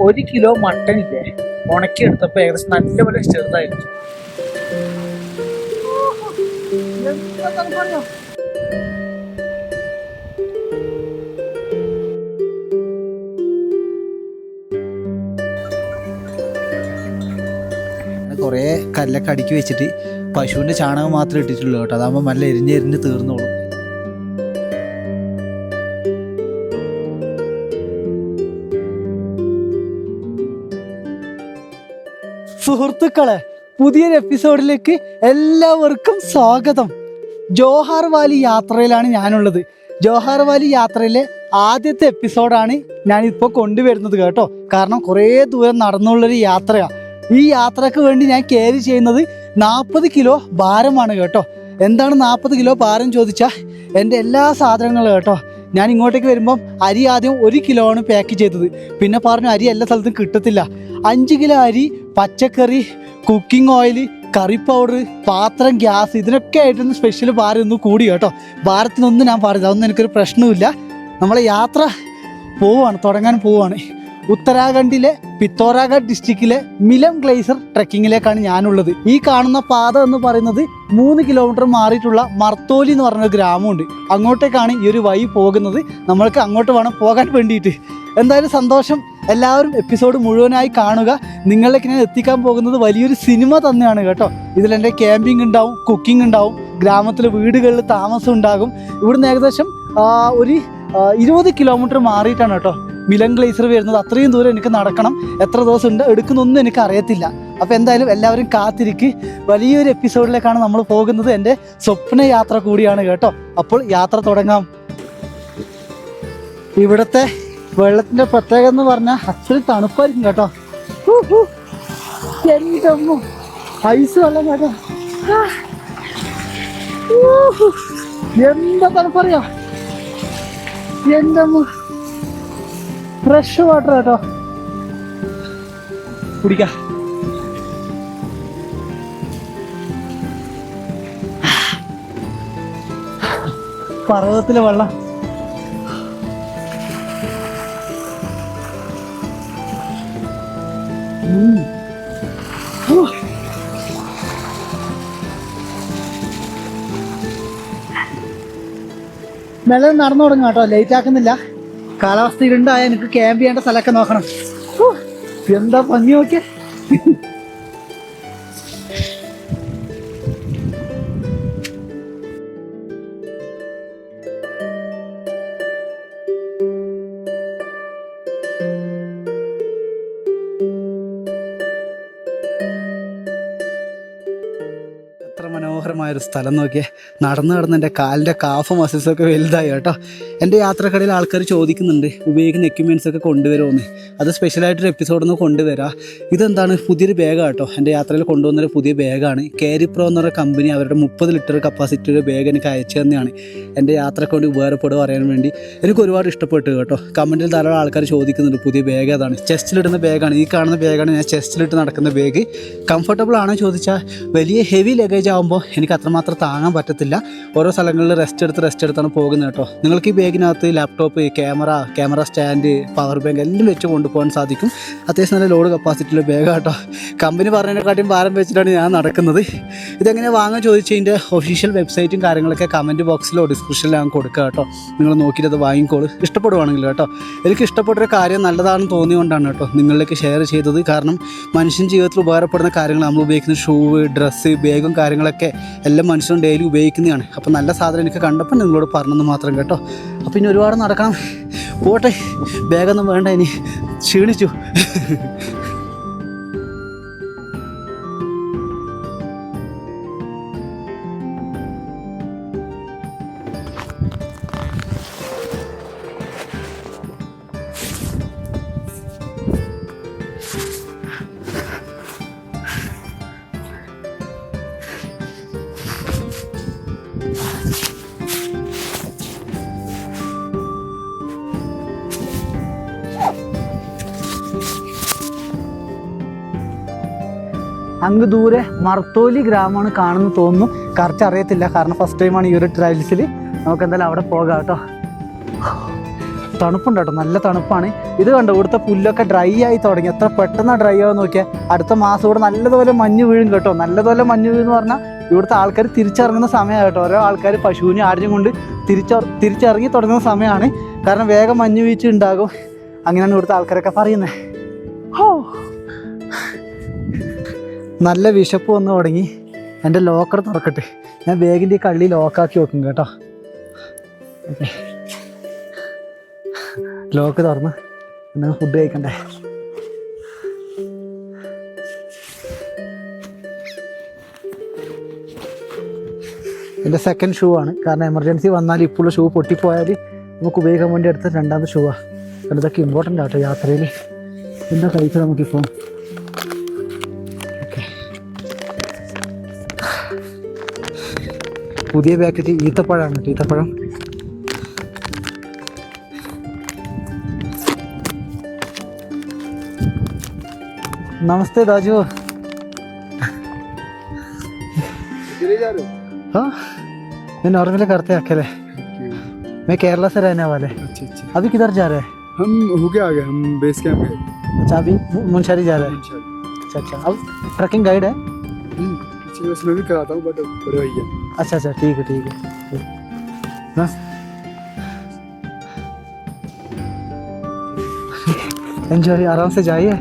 1 kilo mutton ഇല്ലേ ഉണക്കിയെടുത്തപ്പോൾ ഏകദേശം നല്ലപോലെ ചെറുതായിരുന്നു. കുറേ കല്ലൊക്കെ അടുക്കി വെച്ചിട്ട് പശുവിൻ്റെ ചാണകം മാത്രമേ ഇട്ടിട്ടുള്ളൂ കേട്ടോ. അതാകുമ്പോൾ നല്ല എരിഞ്ഞെരിഞ്ഞ് തീർന്നോളും. സുഹൃത്തുക്കളെ, പുതിയൊരു എപ്പിസോഡിലേക്ക് എല്ലാവർക്കും സ്വാഗതം. ജോഹാർ വാലി യാത്രയിലാണ് ഞാനുള്ളത്. ജോഹാർ വാലി യാത്രയിലെ ആദ്യത്തെ എപ്പിസോഡാണ് ഞാനിപ്പോൾ കൊണ്ടുവരുന്നത് കേട്ടോ. കാരണം കുറേ ദൂരം നടന്നുള്ളൊരു യാത്രയാണ്. ഈ യാത്രക്ക് വേണ്ടി ഞാൻ ക്യാരി ചെയ്യുന്നത് 40 കിലോ ഭാരമാണ് കേട്ടോ. എന്താണ് 40 കിലോ ഭാരം ചോദിച്ചാൽ എൻ്റെ എല്ലാ സാധനങ്ങളും കേട്ടോ. ഞാൻ ഇങ്ങോട്ടേക്ക് വരുമ്പം അരി ആദ്യം 1 കിലോ ആണ് പാക്ക് ചെയ്തത്. പിന്നെ പറഞ്ഞു അരി എല്ലാ സ്ഥലത്തും കിട്ടത്തില്ല. 5 കിലോ അരി, പച്ചക്കറി, കുക്കിംഗ് ഓയിൽ, കറി പൗഡർ, പാത്രം, ഗ്യാസ്, ഇതിനൊക്കെ ആയിട്ടൊന്ന് സ്പെഷ്യൽ ഭാരം ഒന്ന് കൂടി കേട്ടോ. ഭാരത്തിനൊന്നും ഞാൻ പറയുന്നത് അതൊന്നും എനിക്കൊരു പ്രശ്നവുമില്ല. നമ്മളെ യാത്ര തുടങ്ങാൻ പോവുകയാണ്. ഉത്തരാഖണ്ഡിലെ പിത്തോറാഗഡ് ഡിസ്ട്രിക്റ്റിലെ മിലം ഗ്ലേസർ ട്രെക്കിങ്ങിലേക്കാണ് ഞാനുള്ളത്. ഈ കാണുന്ന പാത എന്ന് പറയുന്നത് 3 കിലോമീറ്റർ മാറിയിട്ടുള്ള മർത്തോലി എന്ന് പറഞ്ഞ ഗ്രാമമുണ്ട്. അങ്ങോട്ടേക്കാണ് ഈ ഒരു വഴി പോകുന്നത്. നമ്മൾക്ക് അങ്ങോട്ട് വേണം പോകാൻ വേണ്ടിയിട്ട്. എന്തായാലും സന്തോഷം. എല്ലാവരും എപ്പിസോഡ് മുഴുവനായി കാണുക. നിങ്ങളിലേക്ക് ഞാൻ എത്തിക്കാൻ പോകുന്നത് വലിയൊരു സിനിമ തന്നെയാണ് കേട്ടോ. ഇതിലെൻ്റെ ക്യാമ്പിംഗ് ഉണ്ടാവും, കുക്കിംഗ് ഉണ്ടാവും, ഗ്രാമത്തിലെ വീടുകളിൽ താമസം ഉണ്ടാകും. ഇവിടുന്ന് ഏകദേശം ഒരു 20 കിലോമീറ്റർ മാറിയിട്ടാണ് കേട്ടോ മിലം ഗ്ലേസർ വരുന്നത്. അത്രയും ദൂരം എനിക്ക് നടക്കണം. എത്ര ദിവസം ഉണ്ട് എടുക്കുന്നൊന്നും എനിക്ക് അറിയത്തില്ല. അപ്പോൾ എന്തായാലും എല്ലാവരും കാത്തിരിക്ക്. വലിയൊരു എപ്പിസോഡിലേക്കാണ് നമ്മൾ പോകുന്നത്. എൻ്റെ സ്വപ്ന യാത്ര കൂടിയാണ് കേട്ടോ. അപ്പോൾ യാത്ര തുടങ്ങാം. ഇവിടുത്തെ വെള്ളത്തിൻ്റെ പ്രത്യേകത എന്ന് പറഞ്ഞാൽ അത്രയും തണുപ്പായിരിക്കും കേട്ടോ. എൻ്റെ ഐസ് വെള്ളം കേട്ടോ. എന്താ തണുപ്പറിയോ. എൻ്റെ ഫ്രഷ് വാട്ടർ കേട്ടോ. കുടിക്കാം. പർവ്വതത്തിലെ വെള്ളം. മെല്ലെ നടന്നു തുടങ്ങാം കേട്ടോ. ലേറ്റ് ആക്കുന്നില്ല. കാലാവസ്ഥ ഇരുണ്ടായ എനിക്ക് ക്യാമ്പ് ചെയ്യേണ്ട സ്ഥലമൊക്കെ നോക്കണം. എന്താ ഭംഗി നോക്കിയ. എത്ര മനോഹരമായൊരു സ്ഥലം നോക്കിയേ. നടന്ന് എൻ്റെ കാലിൻ്റെ കാഫ് മസിൽസൊക്കെ വലുതായി കേട്ടോ. എൻ്റെ യാത്രക്കടയിൽ ആൾക്കാർ ചോദിക്കുന്നുണ്ട് ഉപയോഗിക്കുന്ന എക്യുപ്മെൻറ്റ്സൊക്കെ കൊണ്ടുവരുമെന്ന്. അത് സ്പെഷ്യലായിട്ടൊരു എപ്പിസോഡിൽ നിന്ന് കൊണ്ടുവരാം. ഇതെന്താണ്, പുതിയൊരു ബാഗാണ് കേട്ടോ. എൻ്റെ യാത്രയിൽ കൊണ്ടുവന്നൊരു പുതിയ ബാഗാണ്. കാരി പ്രോ എന്ന് പറഞ്ഞ കമ്പനി അവരുടെ 30 ലിറ്റർ കപ്പാസിറ്റിയുടെ ബാഗ് എനിക്ക് അയച്ചു തന്നെയാണ്. എൻ്റെ യാത്രക്ക് വേണ്ടി ഉപകാരപ്പെടുക പറയാൻ വേണ്ടി. എനിക്ക് ഒരുപാട് ഇഷ്ടപ്പെട്ടു കേട്ടോ. കമൻറ്റിൽ ധാരാളം ആൾക്കാർ ചോദിക്കുന്നുണ്ട് പുതിയ ബാഗ് ഏതാണ്. ചെസ്റ്റിലിടുന്ന ബാഗാണ്. ഈ കാണുന്ന ബാഗാണ് ഞാൻ ചെസ്റ്റിലിട്ട് നടക്കുന്ന ബാഗ്. കംഫർട്ടബിൾ ആണോ ചോദിച്ചാൽ വലിയ ഹെവി ലഗേജ് ആകുമ്പോൾ എനിക്ക് അത്രമാത്രം താങ്ങാൻ പറ്റത്തില്ല. ഓരോ സ്ഥലങ്ങളിൽ റെസ്റ്റ് എടുത്താണ് പോകുന്നത് കേട്ടോ. നിങ്ങൾക്ക് ഈ ബാഗിനകത്ത് laptop, camera stand, power bank എല്ലാം വെച്ച് കൊണ്ടുപോകാൻ സാധിക്കും. അത്യാവശ്യം നല്ല ലോഡ് കപ്പാസിറ്റിയുള്ള ബാഗ് കേട്ടോ. കമ്പനി പറഞ്ഞതിനെക്കാട്ടിയും ഭാരം വെച്ചിട്ടാണ് ഞാൻ നടക്കുന്നത്. ഇതെങ്ങനെ വാങ്ങാൻ ചോദിച്ചതിൻ്റെ ഒഫീഷ്യൽ വെബ്സൈറ്റും കാര്യങ്ങളൊക്കെ കമൻറ്റ് ബോക്സിലോ ഡിസ്ക്രിപ്ഷനിലോ ഞാൻ കൊടുക്കുക കേട്ടോ. നിങ്ങൾ നോക്കിയിട്ട് അത് വാങ്ങിക്കോളൂ ഇഷ്ടപ്പെടുവാണെങ്കിൽ കേട്ടോ. എനിക്ക് ഇഷ്ടപ്പെട്ടൊരു കാര്യം നല്ലതാണെന്ന് തോന്നിയുകൊണ്ടാണ് കേട്ടോ നിങ്ങളിലേക്ക് ഷെയർ ചെയ്തത്. കാരണം മനുഷ്യൻ ജീവിതത്തിൽ ഉപകാരപ്പെടുന്ന കാര്യങ്ങൾ നമ്മൾ ഉപയോഗിക്കുന്ന ഷൂവ്, ഡ്രസ്സ്, ബാഗും കാര്യങ്ങളൊക്കെ എല്ലാം മനുഷ്യൻ ഡെയിലി ഉപയോഗിക്കുന്നതാണ്. അപ്പോൾ നല്ല സാധനം എനിക്ക് കണ്ടപ്പോൾ നിങ്ങളോട് പറഞ്ഞെന്ന് മാത്രം കേട്ടോ. അപ്പോൾ ഇനി ഒരുപാട് നടക്കണം. പോട്ടെ, ബാഗൊന്നും വേണ്ട, ഇനി ക്ഷീണിച്ചു. അങ്ങ് ദൂരെ മർത്തോലി ഗ്രാമമാണ് കാണുന്നു തോന്നുന്നു. കറക്റ്റ് അറിയത്തില്ല, കാരണം ഫസ്റ്റ് ടൈമാണ് ഈ ഒരു ട്രയൽസിൽ. നമുക്ക് എന്തായാലും അവിടെ പോകാം കേട്ടോ. തണുപ്പുണ്ട് കേട്ടോ, നല്ല തണുപ്പാണ്. ഇത് കണ്ടോ, ഇവിടുത്തെ പുല്ലൊക്കെ ഡ്രൈ ആയി തുടങ്ങി. എത്ര പെട്ടെന്ന് ഡ്രൈ ആവാൻ നോക്കിയാൽ. അടുത്ത മാസം ഇവിടെ നല്ലതുപോലെ മഞ്ഞ് വീഴും കേട്ടോ. നല്ലതുപോലെ മഞ്ഞ് വീഴും എന്ന് പറഞ്ഞാൽ ഇവിടുത്തെ ആൾക്കാർ തിരിച്ചിറങ്ങുന്ന സമയമാണ് കേട്ടോ. ഓരോ ആൾക്കാർ പശുവിനെ ആടിനും കൊണ്ട് തിരിച്ചിറങ്ങി തുടങ്ങുന്ന സമയമാണ്. കാരണം വേഗം മഞ്ഞ് വീഴ്ച ഉണ്ടാകും, അങ്ങനെയാണ് ഇവിടുത്തെ ആൾക്കാരൊക്കെ പറയുന്നത്. ഓ, നല്ല വിശപ്പ് വന്നു തുടങ്ങി. എൻ്റെ ലോക്കർ തുറക്കട്ടെ, ഞാൻ ബാഗിൻ്റെ ഈ കള്ളി ലോക്കാക്കി വെക്കും കേട്ടോ. ഓക്കെ, ലോക്ക് തുറന്ന് എന്നാൽ ഫുഡ് കഴിക്കണ്ടേ. എൻ്റെ സെക്കൻഡ് ഷൂ ആണ്, കാരണം എമർജൻസി വന്നാൽ ഇപ്പോഴുള്ള ഷൂ പൊട്ടിപ്പോയാൽ നമുക്ക് ഉപയോഗിക്കാൻ വേണ്ടി എടുത്ത രണ്ടാമത്തെ ഷൂ ആണ്. കാരണം ഇതൊക്കെ ഇമ്പോർട്ടൻ്റ് ആട്ടോ യാത്രയിൽ. എന്താ കഴിച്ചത് നമുക്കിപ്പോൾ? ഓക്കെ, പുതിയ പാക്കറ്റ് ഈത്തപ്പഴമാണ് കേട്ടോ, ഈത്തപ്പഴം. नमस्ते दाजू। हाँ, मैं नॉर्मल करते हैं अकेले। मैं केरला से रहने वाले। अच्छा अच्छा। अभी किधर जा रहे हैं? हम होके आ गए, हम बेस कैंप गए। अच्छा, अभी मुंशारी जा रहे हैं। अच्छा अच्छा, अब ट्रैकिंग गाइड है? पिछले वर्ष मैं भी कराता हूँ, बट बड़े भैया। अच्छा अच्छा, ठीक है ठीक है। हाँ, എൻജോയ്, ആറാം സെ ജായിയെ.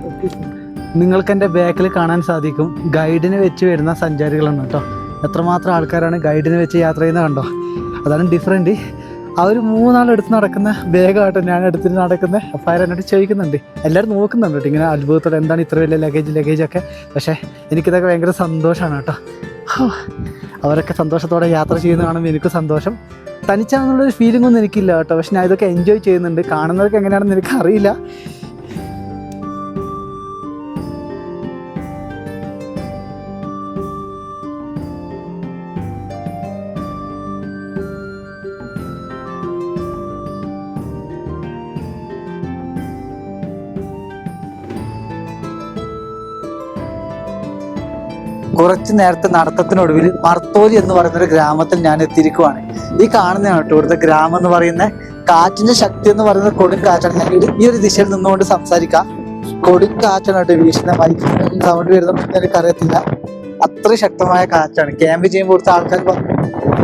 നിങ്ങൾക്ക് എൻ്റെ ബാക്കിൽ കാണാൻ സാധിക്കും ഗൈഡിന് വെച്ച് വരുന്ന സഞ്ചാരികളാണ് കേട്ടോ. എത്രമാത്രം ആൾക്കാരാണ് ഗൈഡിന് വെച്ച് യാത്ര ചെയ്യുന്നത് കണ്ടോ. അതാണ് ഡിഫറൻറ്റ്. അവർ മൂന്നാളെടുത്ത് നടക്കുന്ന ബാഗാട്ടോ ഞാൻ എടുത്തിട്ട് നടക്കുന്നത്. അപ്പോൾ അവരെന്നോട് ചോദിക്കുന്നുണ്ട്, എല്ലാവരും നോക്കുന്നുണ്ട് കേട്ടോ ഇങ്ങനെ അത്ഭുതത്തോടെ, എന്താണ് ഇത്ര വലിയ ലഗേജൊക്കെ. പക്ഷേ എനിക്കിതൊക്കെ ഭയങ്കര സന്തോഷമാണ് കേട്ടോ. അവരൊക്കെ സന്തോഷത്തോടെ യാത്ര ചെയ്യുന്ന കാണുമ്പോൾ എനിക്ക് സന്തോഷം. തനിച്ചാണെന്നുള്ളൊരു ഫീലിംഗ് ഒന്നും എനിക്കില്ല കേട്ടോ. പക്ഷെ ഞാൻ ഇതൊക്കെ എൻജോയ് ചെയ്യുന്നുണ്ട്. കാണുന്നവർക്ക് എങ്ങനെയാണെന്ന് എനിക്കറിയില്ല. കുറച്ച് നേരത്തെ നടത്തത്തിനൊടുവിൽ മർത്തോലി എന്ന് പറയുന്നൊരു ഗ്രാമത്തിൽ ഞാൻ എത്തിയിരിക്കുവാണ്. ഈ കാണുന്നതാണ് കേട്ടോ ഇവിടുത്തെ ഗ്രാമം എന്ന് പറയുന്നത്. കാറ്റിന്റെ ശക്തി എന്ന് പറയുന്നത് കൊടുങ്കാറ്റാണ്. ഞാൻ ഈ ഒരു ദിശയിൽ നിന്നുകൊണ്ട് സംസാരിക്കാം. കൊടുങ്കാറ്റാണ് കേട്ടോ വീശുന്ന. മൈക്ക് സൗണ്ട് വരുന്ന എനിക്കറിയത്തില്ല, അത്ര ശക്തമായ കാറ്റാണ്. ക്യാമ്പ് ചെയ്യുമ്പോൾ ഇവിടുത്തെ ആൾക്കാർ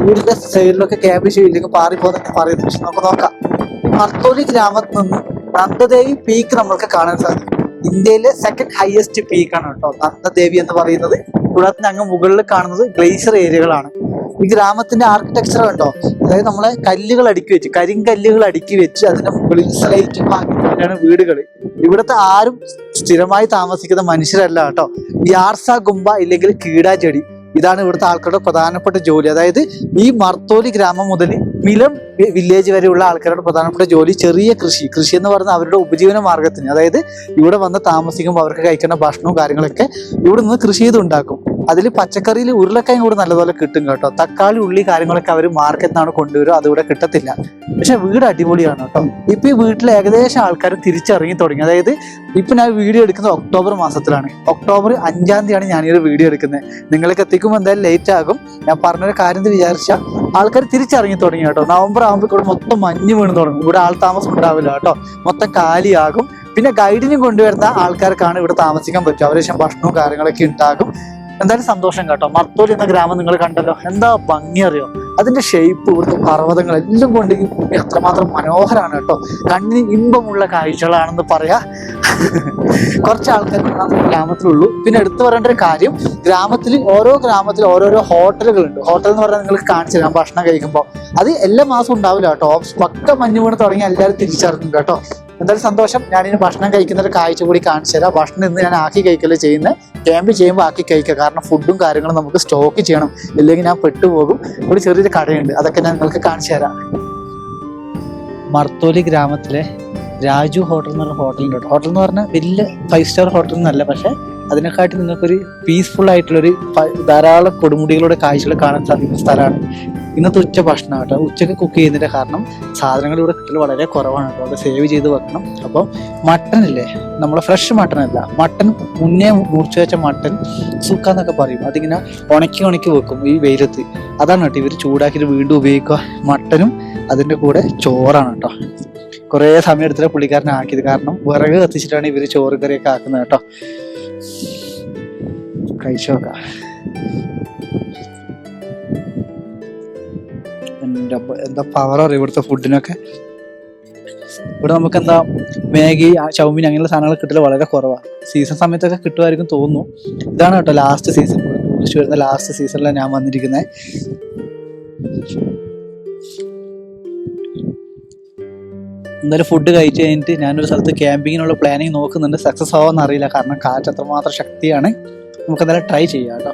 വീടിന്റെ സൈഡിലൊക്കെ ക്യാമ്പ് ചെയ്യില്ലെങ്കിൽ പാറിപ്പോന്നൊക്കെ പറയുന്നത്. പക്ഷെ നമുക്ക് നോക്കാം. ഈ മർത്തോലി ഗ്രാമത്തിൽ നിന്ന് നന്ദദേവി പീക്ക് നമ്മൾക്ക് കാണാൻ സാധിക്കും. ഇന്ത്യയിലെ സെക്കൻഡ് ഹയസ്റ്റ് പീക്കാണ് കേട്ടോ നന്ദദേവി എന്ന് പറയുന്നത്. കൂടാതെ അങ്ങ് മുകളിൽ കാണുന്നത് ഗ്ലേഷ്യർ ഏരിയകളാണ്. ഈ ഗ്രാമത്തിന്റെ ആർക്കിടെക്ചർ കണ്ടോ, അതായത് നമ്മളെ കല്ലുകൾ അടുക്കി വെച്ച്, കരിങ്കല്ലുകൾ അടുക്കി വെച്ച് അതിന്റെ മുകളിൽ സ്ലൈറ്റ് ആക്കിയാണ് വീടുകൾ. ഇവിടുത്തെ ആരും സ്ഥിരമായി താമസിക്കുന്ന മനുഷ്യരല്ല കേട്ടോ. യാർസ ഗുംബ ഇല്ലെങ്കിൽ കീടാചെടി, ഇതാണ് ഇവിടുത്തെ ആൾക്കാരുടെ പ്രധാനപ്പെട്ട ജോലി. അതായത് ഈ മർത്തോലി ഗ്രാമം മുതൽ മിലം വില്ലേജ് വരെയുള്ള ആൾക്കാരുടെ പ്രധാനപ്പെട്ട ജോലി ചെറിയ കൃഷി എന്ന് പറയുന്നത് അവരുടെ ഉപജീവന മാർഗത്തിന്. അതായത് ഇവിടെ വന്ന് താമസിക്കുമ്പോൾ അവർക്ക് കഴിക്കുന്ന ഭക്ഷണവും കാര്യങ്ങളൊക്കെ ഇവിടെ നിന്ന് കൃഷി ചെയ്തുണ്ടാക്കും. അതിൽ പച്ചക്കറിയിൽ ഉരുളക്കിഴങ്ങ് കൂടെ നല്ലപോലെ കിട്ടും കേട്ടോ. തക്കാളി, ഉള്ളി കാര്യങ്ങളൊക്കെ അവർ മാർക്കറ്റിൽ നിന്നാണ് കൊണ്ടുവരും, അതിവിടെ കിട്ടത്തില്ല. പക്ഷെ വീട് അടിപൊളിയാണ് കേട്ടോ. ഇപ്പൊ ഈ വീട്ടിൽ ഏകദേശം ആൾക്കാർ തിരിച്ചിറങ്ങി തുടങ്ങി. അതായത് ഇപ്പൊ ഞാൻ വീഡിയോ എടുക്കുന്നത് ഒക്ടോബർ മാസത്തിലാണ്. ഒക്ടോബർ 5-ാം തീയതിയാണ് ഞാനീ വീഡിയോ എടുക്കുന്നത്. നിങ്ങൾക്ക് എത്തിക്കുമ്പോൾ എന്തായാലും ലേറ്റ് ആകും. ഞാൻ പറഞ്ഞൊരു കാര്യം വിചാരിച്ചാൽ ആൾക്കാർ തിരിച്ചിറങ്ങി തുടങ്ങി കേട്ടോ. നവംബർ ആകുമ്പോൾ ഇവിടെ മൊത്തം മഞ്ഞ് വീണ് തുടങ്ങും. ഇവിടെ ആൾ താമസം ഉണ്ടാവില്ല കേട്ടോ, മൊത്തം കാലിയാകും. പിന്നെ ഗൈഡിനും കൊണ്ടുവരുന്ന ആൾക്കാർക്കാണ് ഇവിടെ താമസിക്കാൻ പറ്റും. അവരെ ഭക്ഷണവും കാര്യങ്ങളൊക്കെ ഉണ്ടാകും. എന്തായാലും സന്തോഷം കേട്ടോ. മർത്തോലി എന്ന ഗ്രാമം നിങ്ങൾ കണ്ടല്ലോ, എന്താ ഭംഗി അറിയോ. അതിന്റെ ഷേപ്പ്, ഇവിടുത്തെ പർവ്വതങ്ങൾ എല്ലാം കൊണ്ട് ഈ ഭൂമി അത്രമാത്രം മനോഹരമാണ് കേട്ടോ. കണ്ണിന് ഇമ്പമുള്ള കാഴ്ചകളാണെന്ന് പറയാ. കുറച്ച് ആൾക്കാർ ഗ്രാമത്തിലുള്ളൂ. പിന്നെ എടുത്തു പറയേണ്ട ഒരു കാര്യം, ഓരോ ഗ്രാമത്തിൽ ഓരോരോ ഹോട്ടലുകളുണ്ട്. ഹോട്ടൽ എന്ന് പറഞ്ഞാൽ നിങ്ങൾക്ക് കാണിച്ചു തരാം. ഭക്ഷണം കഴിക്കുമ്പോൾ അത് എല്ലാ മാസവും ഉണ്ടാവില്ല കേട്ടോ. പക്ക മഞ്ഞ് വീണ് തുടങ്ങി എല്ലാവരും തിരിച്ചറിഞ്ഞു കേട്ടോ. എന്തായാലും സന്തോഷം. ഞാനിനി ഭക്ഷണം കഴിക്കുന്ന ഒരു കാഴ്ച കൂടി കാണിച്ചു തരാം. ഭക്ഷണം ഇന്ന് ഞാൻ ആക്കി കഴിക്കല് ചെയ്യുന്നത്. ക്യാമ്പ് ചെയ്യുമ്പോൾ ആക്കി കഴിക്കുക. കാരണം ഫുഡും കാര്യങ്ങളും നമുക്ക് സ്റ്റോക്ക് ചെയ്യണം, ഇല്ലെങ്കിൽ ഞാൻ പെട്ടുപോകും. ഒരു ചെറിയൊരു കടയുണ്ട്, അതൊക്കെ ഞാൻ നിങ്ങൾക്ക് കാണിച്ചു തരാം. മർത്തോലി ഗ്രാമത്തിലെ രാജു ഹോട്ടൽ എന്ന് പറഞ്ഞ ഹോട്ടലുണ്ട്. ഹോട്ടൽ എന്ന് പറഞ്ഞാൽ വലിയ 5 സ്റ്റാർ ഹോട്ടൽ എന്നല്ല, പക്ഷെ അതിനെക്കാട്ടി നിങ്ങൾക്കൊരു പീസ്ഫുൾ ആയിട്ടുള്ളൊരു ധാരാളം കൊടുമുടികളുടെ കാഴ്ചകൾ കാണാൻ സാധിക്കുന്ന സ്ഥലമാണ്. ഇന്നത്തെ ഉച്ച ഭക്ഷണം കേട്ടോ. ഉച്ചക്ക് കുക്ക് ചെയ്യുന്നതിൻ്റെ കാരണം സാധനങ്ങൾ ഇവിടെ കിട്ടൽ വളരെ കുറവാണ് കേട്ടോ. അവിടെ സേവ് ചെയ്ത് വെക്കണം. അപ്പം മട്ടൻ ഇല്ലേ, നമ്മളെ ഫ്രഷ് മട്ടൻ അല്ല, മട്ടൻ മുന്നേ മുറിച്ച് വെച്ച മട്ടൻ സുക്ക എന്നൊക്കെ പറയും. അതിങ്ങനെ ഉണക്കി വെക്കും ഈ വെയിലത്ത്. അതാണ് കേട്ടോ ഇവർ ചൂടാക്കിയിട്ട് വീണ്ടും ഉപയോഗിക്കുക. മട്ടനും അതിൻ്റെ കൂടെ ചോറാണ് കേട്ടോ. കുറേ സമയം എടുത്തിട്ട് പുള്ളിക്കാരനെ ആക്കിയത്. കാരണം വിറക് കത്തിച്ചിട്ടാണ് ഇവർ ചോറ് കറിയൊക്കെ ആക്കുന്നത് കേട്ടോ. കഴിച്ചു നോക്കാം. എന്താ പവർ അറിയാം ഇവിടുത്തെ ഫുഡിനൊക്കെ. ഇവിടെ നമുക്ക് എന്താ മാഗി, ചൗമീൻ അങ്ങനെയുള്ള സാധനങ്ങൾ കിട്ടല് വളരെ കുറവാണ്. സീസൺ സമയത്തൊക്കെ കിട്ടുമായിരിക്കും തോന്നുന്നു. ഇതാണ് കേട്ടോ ലാസ്റ്റ് സീസൺ, ഇവിടെ ടൂറിസ്റ്റ് വരുന്ന ലാസ്റ്റ് സീസണിലാണ് ഞാൻ വന്നിരിക്കുന്നത്. എന്തായാലും ഫുഡ് കഴിച്ച് കഴിഞ്ഞിട്ട് ഞാനൊരു സ്ഥലത്ത് ക്യാമ്പിങ്ങിനുള്ള പ്ലാനിങ് നോക്കുന്നുണ്ട്. സക്സസ് ആവുമെന്ന് അറിയില്ല, കാരണം കാറ്റ് അത്രമാത്രം ശക്തിയാണ്. നമുക്ക് എന്തായാലും ട്രൈ ചെയ്യാം കേട്ടോ.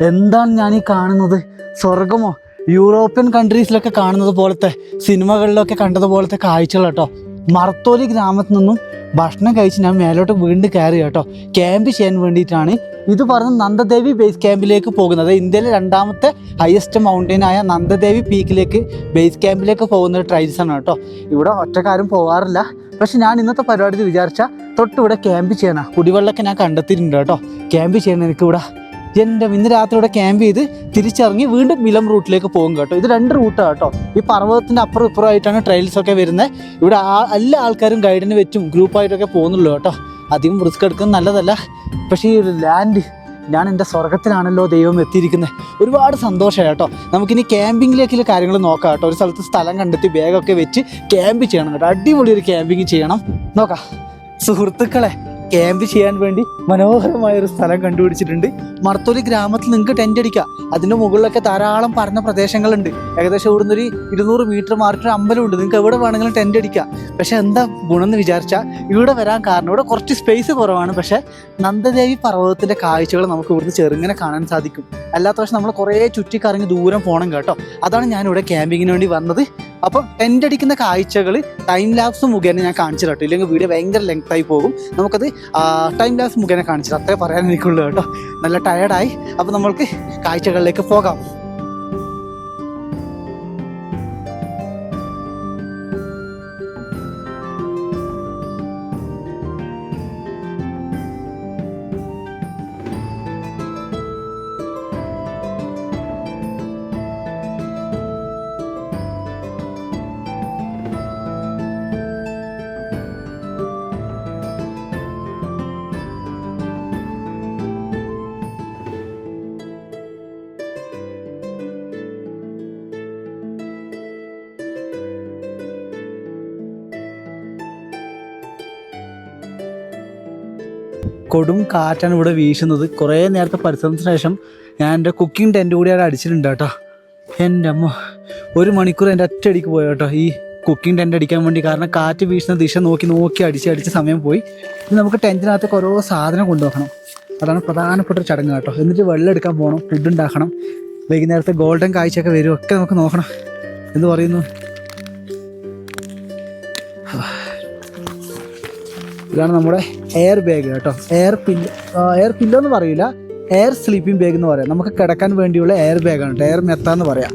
എന്താണ് ഞാൻ ഈ കാണുന്നത്? സ്വർഗമോ? യൂറോപ്യൻ കൺട്രീസിലൊക്കെ കാണുന്നത് പോലത്തെ, സിനിമകളിലൊക്കെ കണ്ടതുപോലത്തെ കാഴ്ചകൾ കേട്ടോ. മർത്തോലി ഗ്രാമത്തിൽ നിന്നും ഭക്ഷണം കഴിച്ച് ഞാൻ മേലോട്ട് വീണ്ടും കയറി കേട്ടോ. ക്യാമ്പ് ചെയ്യാൻ വേണ്ടിയിട്ടാണ്. ഇത് പറഞ്ഞ് നന്ദദേവി ബേസ് ക്യാമ്പിലേക്ക് പോകുന്നത്. ഇന്ത്യയിലെ 2ാമത്തെ ഹയസ്റ്റ് മൗണ്ടൈനായ നന്ദദേവി പീക്കിലേക്ക് ബേസ് ക്യാമ്പിലേക്ക് പോകുന്ന ട്രയൽസാണ് കേട്ടോ. ഇവിടെ ഒറ്റക്കാരും പോകാറില്ല. പക്ഷെ ഞാൻ ഇന്നത്തെ പരിപാടി വിചാരിച്ചാൽ തൊട്ടിവിടെ ക്യാമ്പ് ചെയ്യണം. കുടിവെള്ളമൊക്കെ ഞാൻ കണ്ടെത്തിയിട്ടുണ്ട് കേട്ടോ. ക്യാമ്പ് ചെയ്യണം എനിക്കിവിടെ. ഇന്ന് രാത്രി ഇവിടെ ക്യാമ്പ് ചെയ്ത് തിരിച്ചിറങ്ങി വീണ്ടും മിലം റൂട്ടിലേക്ക് പോകും കേട്ടോ. ഇത് 2 റൂട്ടാണ് കേട്ടോ. ഈ പർവ്വതത്തിൻ്റെ അപ്പുറം ഇപ്പുറമായിട്ടാണ് ട്രയൽസൊക്കെ വരുന്നത്. ഇവിടെ എല്ലാ ആൾക്കാരും ഗൈഡിനെ വെച്ചും ഗ്രൂപ്പായിട്ടൊക്കെ പോകുന്നുള്ളൂ കേട്ടോ. അധികം റിസ്ക് എടുക്കുന്നത് നല്ലതല്ല. പക്ഷേ ഈ ഒരു ലാൻഡ്, ഞാൻ എൻ്റെ സ്വർഗത്തിലാണല്ലോ ദൈവം എത്തിയിരിക്കുന്നത്. ഒരുപാട് സന്തോഷമായി കേട്ടോ. നമുക്കിനി ക്യാമ്പിങ്ങിലേക്കുള്ള കാര്യങ്ങൾ നോക്കാം കേട്ടോ. ഒരു സ്ഥലത്ത് സ്ഥലം കണ്ടെത്തി ബാഗൊക്കെ വെച്ച് ക്യാമ്പ് ചെയ്യണം കേട്ടോ. അടിപൊളി ഒരു ക്യാമ്പിങ് ചെയ്യണം. നോക്കാം സുഹൃത്തുക്കളെ, ക്യാമ്പ് ചെയ്യാൻ വേണ്ടി മനോഹരമായൊരു സ്ഥലം കണ്ടുപിടിച്ചിട്ടുണ്ട്. മർത്തോലി ഗ്രാമത്തിൽ നിങ്ങൾക്ക് ടെൻ്റ് അടിക്കാം. അതിൻ്റെ മുകളിലൊക്കെ ധാരാളം പരന്ന പ്രദേശങ്ങളുണ്ട്. ഏകദേശം ഇവിടുന്ന് ഒരു 200 മീറ്റർ മാറിയിട്ടൊരു അമ്പലമുണ്ട്. നിങ്ങൾക്ക് എവിടെ വേണമെങ്കിലും ടെൻ്റ് അടിക്കാം. പക്ഷെ എന്താ ഗുണം എന്ന് വിചാരിച്ചാൽ ഇവിടെ വരാൻ കാരണം ഇവിടെ കുറച്ച് സ്പേസ് കുറവാണ്. പക്ഷേ നന്ദദേവി പർവ്വതത്തിൻ്റെ കാഴ്ചകൾ നമുക്ക് ഇവിടുന്ന് ചെറുങ്ങനെ കാണാൻ സാധിക്കും. അല്ലാത്ത പക്ഷേ നമ്മൾ കുറേ ചുറ്റിക്കറങ്ങി ദൂരം പോകണം കേട്ടോ. അതാണ് ഞാനിവിടെ ക്യാമ്പിങ്ങിന് വേണ്ടി വന്നത്. അപ്പം ടെൻ്റ് അടിക്കുന്ന കാഴ്ചകൾ ടൈം ലാപ്സ് മുഖേന ഞാൻ കാണിച്ചു കേട്ടോ. ഇല്ലെങ്കിൽ വീഡിയോ ഭയങ്കര ലെങ്തായി പോകും. നമുക്കത് ടൈം ലാപ്സ് മുഖേന കാണിച്ചത് അത്രേ പറയാൻ എനിക്കുള്ളൂ കേട്ടോ. നല്ല ടയർഡായി. അപ്പം നമ്മൾക്ക് കാഴ്ചകളിലേക്ക് പോകാം. കൊടും കാറ്റാണ് ഇവിടെ വീശുന്നത്. കുറേ നേരത്തെ പരിശ്രമത്തിന് ശേഷം ഞാൻ എൻ്റെ കുക്കിംഗ് ടെൻ്റ് കൂടി അവിടെ അടിച്ചിട്ടുണ്ട് കേട്ടോ. എൻ്റെ അമ്മ, 1 മണിക്കൂർ എൻ്റെ ഒറ്റയടിക്ക് പോയി കേട്ടോ ഈ കുക്കിംഗ് ടെൻ്റ് അടിക്കാൻ വേണ്ടി. കാരണം കാറ്റ് വീശുന്ന ദിശ നോക്കി അടിച്ച് സമയം പോയി. ഇനി നമുക്ക് ടെൻറ്റിനകത്തേക്ക് ഓരോ സാധനം കൊണ്ടുപോകണം. അതാണ് പ്രധാനപ്പെട്ട ഒരു ചടങ്ങ് കേട്ടോ. എന്നിട്ട് വെള്ളം എടുക്കാൻ പോകണം, ഫുഡ് ഉണ്ടാക്കണം. വൈകുന്നേരത്തെ ഗോൾഡൻ കാഴ്ചയൊക്കെ വരും, ഒക്കെ നമുക്ക് നോക്കണം. എന്ന് പറയുന്നു. ഇതാണ് നമ്മുടെ എയർ ബാഗ് കേട്ടോ. എയർ പില്ലോ എന്ന് പറയില്ല, എയർ സ്ലീപ്പിംഗ് ബാഗ് എന്ന് പറയാം. നമുക്ക് കിടക്കാൻ വേണ്ടിയുള്ള എയർ ബാഗാണ് കേട്ടോ. എയർ മെത്ത എന്ന് പറയാം.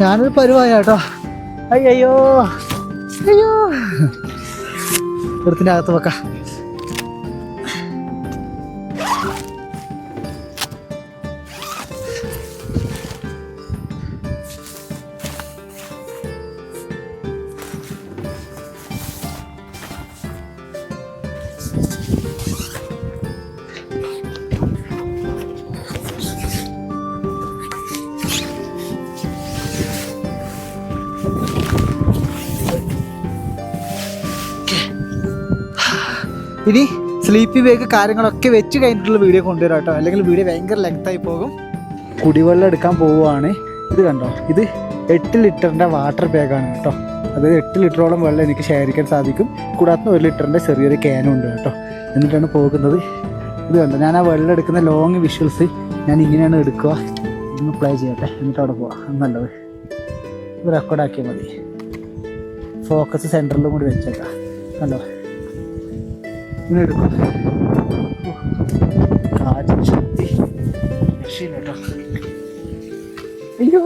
ഞാനൊരു പരുവായ കേട്ടോ. അയ്യോ വൃത്തിൻ്റെ അകത്ത് വെക്കാം. ഇനി സ്ലീപ്പി ബാഗ് കാര്യങ്ങളൊക്കെ വെച്ച് കഴിഞ്ഞിട്ടുള്ള വീഡിയോ കൊണ്ടുവരാം കേട്ടോ, അല്ലെങ്കിൽ വീഡിയോ ഭയങ്കര ലെങ്തായി പോകും. കുടിവെള്ളം എടുക്കാൻ പോവുകയാണ്. ഇത് കണ്ടോ, ഇത് 8 ലിറ്ററിൻ്റെ വാട്ടർ ബാഗാണ് കേട്ടോ. അതായത് 8 ലിറ്ററോളം വെള്ളം എനിക്ക് ശേഖരിക്കാൻ സാധിക്കും. കൂടാതെ 1 ലിറ്ററിൻ്റെ ചെറിയൊരു ക്യാനും ഉണ്ട് കേട്ടോ. എന്നിട്ടാണ് പോകുന്നത്. ഇത് കണ്ടോ, ഞാൻ ആ വെള്ളം എടുക്കുന്ന ലോങ് വിഷ്വൽസ് ഞാൻ ഇങ്ങനെയാണ് എടുക്കുക. ഇന്ന് പ്ലേ ചെയ്യട്ടെ, എന്നിട്ട് അവിടെ പോവാം. നല്ലത് ഇത് റെക്കോർഡാക്കിയാൽ മതി. ഫോക്കസ് സെൻറ്ററിലും കൂടി വെച്ചേക്കാം. കണ്ടോ, ഇങ്ങനെ എടുക്കും. കാറ്റിന് ശക്തി രക്ഷയില്ല കേട്ടോ. അയ്യോ,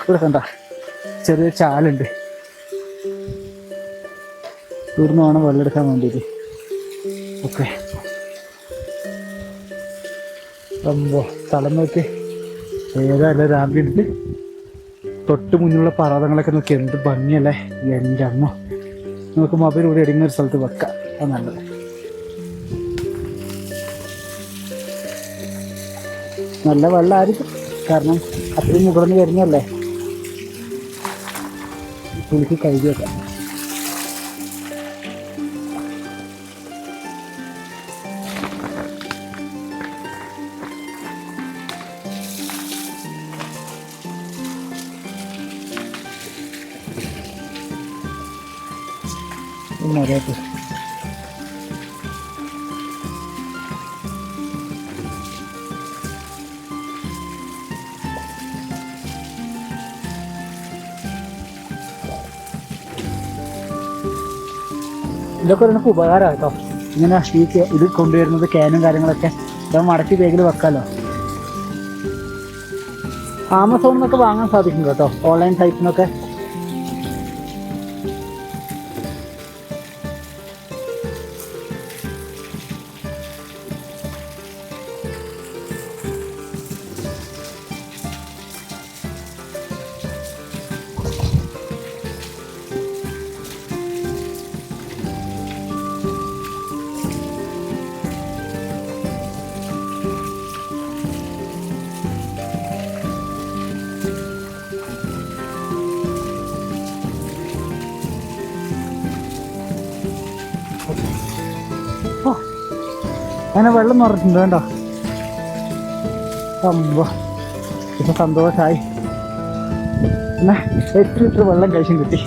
ഇവിടെ കണ്ട ചെറിയൊരു ചാലുണ്ട്. ഇവിടുന്ന് വേണം വെള്ളം എടുക്കാൻ വേണ്ടിയിട്ട്. ഓക്കെ, സംഭവം സ്ഥലം നോക്കി ഏതല്ല രാവിലെ തൊട്ട് മുന്നിലുള്ള പർവ്വതങ്ങളൊക്കെ നോക്കി എന്ത് ഭംഗിയല്ലേ. എൻ്റെ അമ്മ, നമുക്ക് മൊബൈൽ കൂടി ഇടുന്ന ഒരു സ്ഥലത്ത് വെക്കാം, അത് നല്ലത്. നല്ല വെള്ളമായിരിക്കും, കാരണം അത്രയും മുകളിൽ നിന്ന് വരുന്നല്ലേ. കുളിക്ക് കഴുകി വെക്കാം. മതിയായിട്ട് ഇതൊക്കെ നമുക്ക് ഉപകാരമാണ് കേട്ടോ. ഇങ്ങനെ ഇത് കൊണ്ടുവരുന്നത് ക്യാനും കാര്യങ്ങളൊക്കെ ഇത് മടക്കി ബാഗിൽ വെക്കാമല്ലോ. ആമസോണിൽ നിന്നൊക്കെ വാങ്ങാൻ സാധിക്കും കേട്ടോ, ഓൺലൈൻ സൈറ്റിൽ നിന്നൊക്കെ. അങ്ങനെ വെള്ളം നിറച്ചിട്ടുണ്ട് കേട്ടോ. സംഭവം ഇപ്പം സന്തോഷമായി. പിന്നെ 8 ലിറ്റർ വെള്ളം കഴിച്ചും കിട്ടി.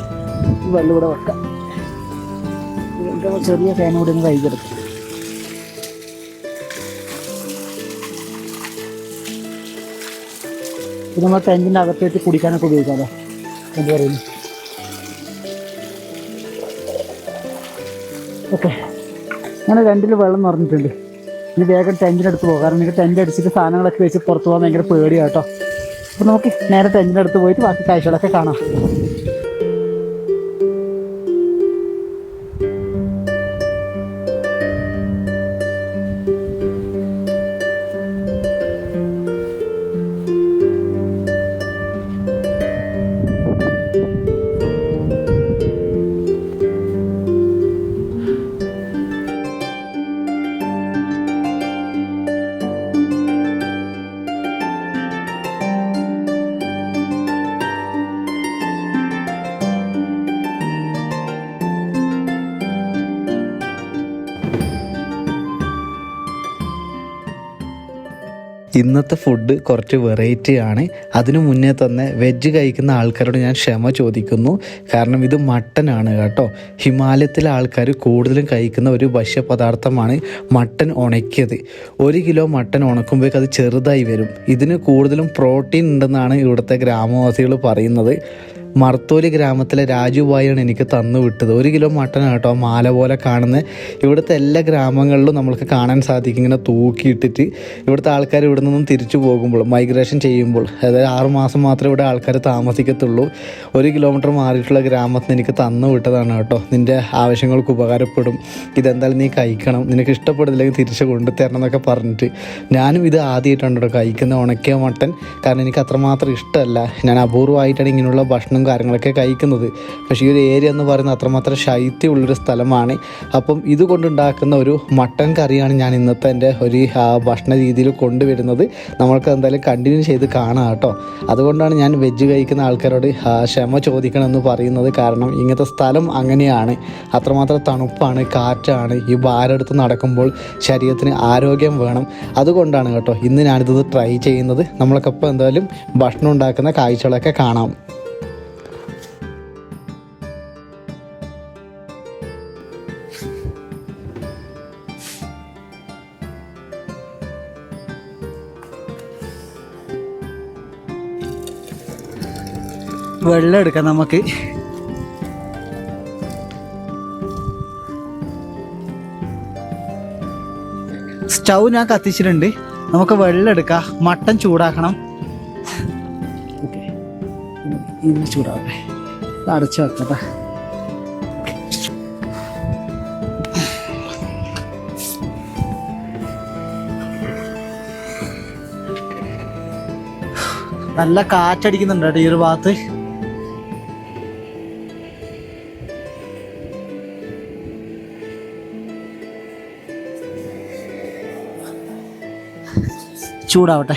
ഈ വെള്ളം ഇവിടെ വെക്കാം. ചെറിയ ഫാൻ കൂടി ഒന്ന് കൈകെടുക്കും. ഇത് നമ്മൾ ടെൻറ്റിൻ്റെ അകത്തേക്ക് കുടിക്കാനൊക്കെ ഉപയോഗിക്കാമല്ലോ. എന്ത് പറയുന്നു? ഓക്കെ, അങ്ങനെ 2 വെള്ളം നിറഞ്ഞിട്ടുണ്ട്. ഇനി വേഗം ടെൻറ്റിനടുത്ത് പോകും, കാരണം എനിക്ക് ടെൻറ്റ് അടിച്ചിട്ട് സാധനങ്ങളൊക്കെ വെച്ച് പുറത്ത് പോകാൻ ഭയങ്കര പേടിയാണ് കേട്ടോ. അപ്പോൾ നമുക്ക് നേരെ ടെൻറ്റിനടുത്ത് പോയിട്ട് ബാക്കി കാഴ്ചകളൊക്കെ കാണാം. ഇന്നത്തെ ഫുഡ് കുറച്ച് വെറൈറ്റി ആണ്. അതിനു മുന്നേ തന്നെ വെജ് കഴിക്കുന്ന ആൾക്കാരോട് ഞാൻ ക്ഷമ ചോദിക്കുന്നു, കാരണം ഇത് മട്ടനാണ് കേട്ടോ. ഹിമാലയത്തിലെ ആൾക്കാർ കൂടുതലും കഴിക്കുന്ന ഒരു ഭക്ഷ്യപദാർത്ഥമാണ് മട്ടൻ ഉണക്കിയത്. 1 കിലോ മട്ടൻ ഉണക്കുമ്പോഴേക്ക് അത് ചെറുതായി വരും. ഇതിന് കൂടുതലും പ്രോട്ടീൻ ഉണ്ടെന്നാണ് ഇവിടുത്തെ ഗ്രാമവാസികൾ പറയുന്നത്. മർത്തോലി ഗ്രാമത്തിലെ രാജുഭായിയാണ് എനിക്ക് തന്നു വിട്ടത്. 1 കിലോ മട്ടൻ കേട്ടോ, മാല പോലെ കാണുന്ന. ഇവിടുത്തെ എല്ലാ ഗ്രാമങ്ങളിലും നമ്മൾക്ക് കാണാൻ സാധിക്കും ഇങ്ങനെ തൂക്കിയിട്ടിട്ട്. ഇവിടുത്തെ ആൾക്കാർ ഇവിടെ നിന്നും തിരിച്ചു പോകുമ്പോൾ, മൈഗ്രേഷൻ ചെയ്യുമ്പോൾ, അതായത് 6 മാസം മാത്രമേ ഇവിടെ ആൾക്കാർ താമസിക്കത്തുള്ളൂ. 1 കിലോമീറ്റർ മാറിയിട്ടുള്ള ഗ്രാമത്തിൽ എനിക്ക് തന്നു വിട്ടതാണ് കേട്ടോ. നിൻ്റെ ആവശ്യങ്ങൾക്ക് ഉപകാരപ്പെടും, ഇതെന്തായാലും നീ കഴിക്കണം, നിനക്ക് ഇഷ്ടപ്പെടുന്നില്ലെങ്കിൽ തിരിച്ച് കൊണ്ടുതരണം എന്നൊക്കെ പറഞ്ഞിട്ട്. ഞാനും ഇത് ആദ്യമായിട്ടാണ് കേട്ടോ കഴിക്കുന്ന ഉണക്കിയ മട്ടൻ, കാരണം എനിക്ക് അത്രമാത്രം ഇഷ്ടമല്ല. ഞാൻ അപൂർവമായിട്ടാണ് ഇങ്ങനെയുള്ള ഭക്ഷണം കാര്യങ്ങളൊക്കെ കഴിക്കുന്നത്. പക്ഷേ ഈ ഒരു ഏരിയ എന്ന് പറയുന്നത് അത്രമാത്രം ശൈത്യമുള്ളൊരു സ്ഥലമാണ്. അപ്പം ഇതുകൊണ്ടുണ്ടാക്കുന്ന ഒരു മട്ടൻ കറിയാണ് ഞാൻ ഇന്നത്തെ എൻ്റെ ഒരു ഭക്ഷണ രീതിയിൽ കൊണ്ടുവരുന്നത്. നമ്മൾക്ക് എന്തായാലും കണ്ടിന്യൂ ചെയ്ത് കാണാം കേട്ടോ. അതുകൊണ്ടാണ് ഞാൻ വെജ് കഴിക്കുന്ന ആൾക്കാരോട് ക്ഷമ ചോദിക്കണമെന്ന് പറയുന്നത്. കാരണം ഇങ്ങനത്തെ സ്ഥലം അങ്ങനെയാണ്, അത്രമാത്രം തണുപ്പാണ്, കാറ്റാണ്. ഈ ഭാരെടുത്ത് നടക്കുമ്പോൾ ശരീരത്തിന് ആരോഗ്യം വേണം. അതുകൊണ്ടാണ് കേട്ടോ ഇന്ന് ഞാനിത് ട്രൈ ചെയ്യുന്നത്. നമ്മളൊക്കെ ഇപ്പോൾ എന്തായാലും ഭക്ഷണം ഉണ്ടാക്കുന്ന കാഴ്ചകളൊക്കെ കാണാം. വെള്ളം എടുക്കാം നമുക്ക്. സ്റ്റൗ ഞാൻ കത്തിച്ചിട്ടുണ്ട്. നമുക്ക് വെള്ളം എടുക്കാം. മട്ടൻ ചൂടാക്കണം. ഓക്കെ, ഇന്ന് ചൂടാവട്ടെ. അടച്ചു വെക്കട്ടെ. നല്ല കാറ്റടിക്കുന്നുണ്ട് കേട്ടോ ഈ ഒരു ഭാഗത്ത്. ചൂടാവട്ടെ.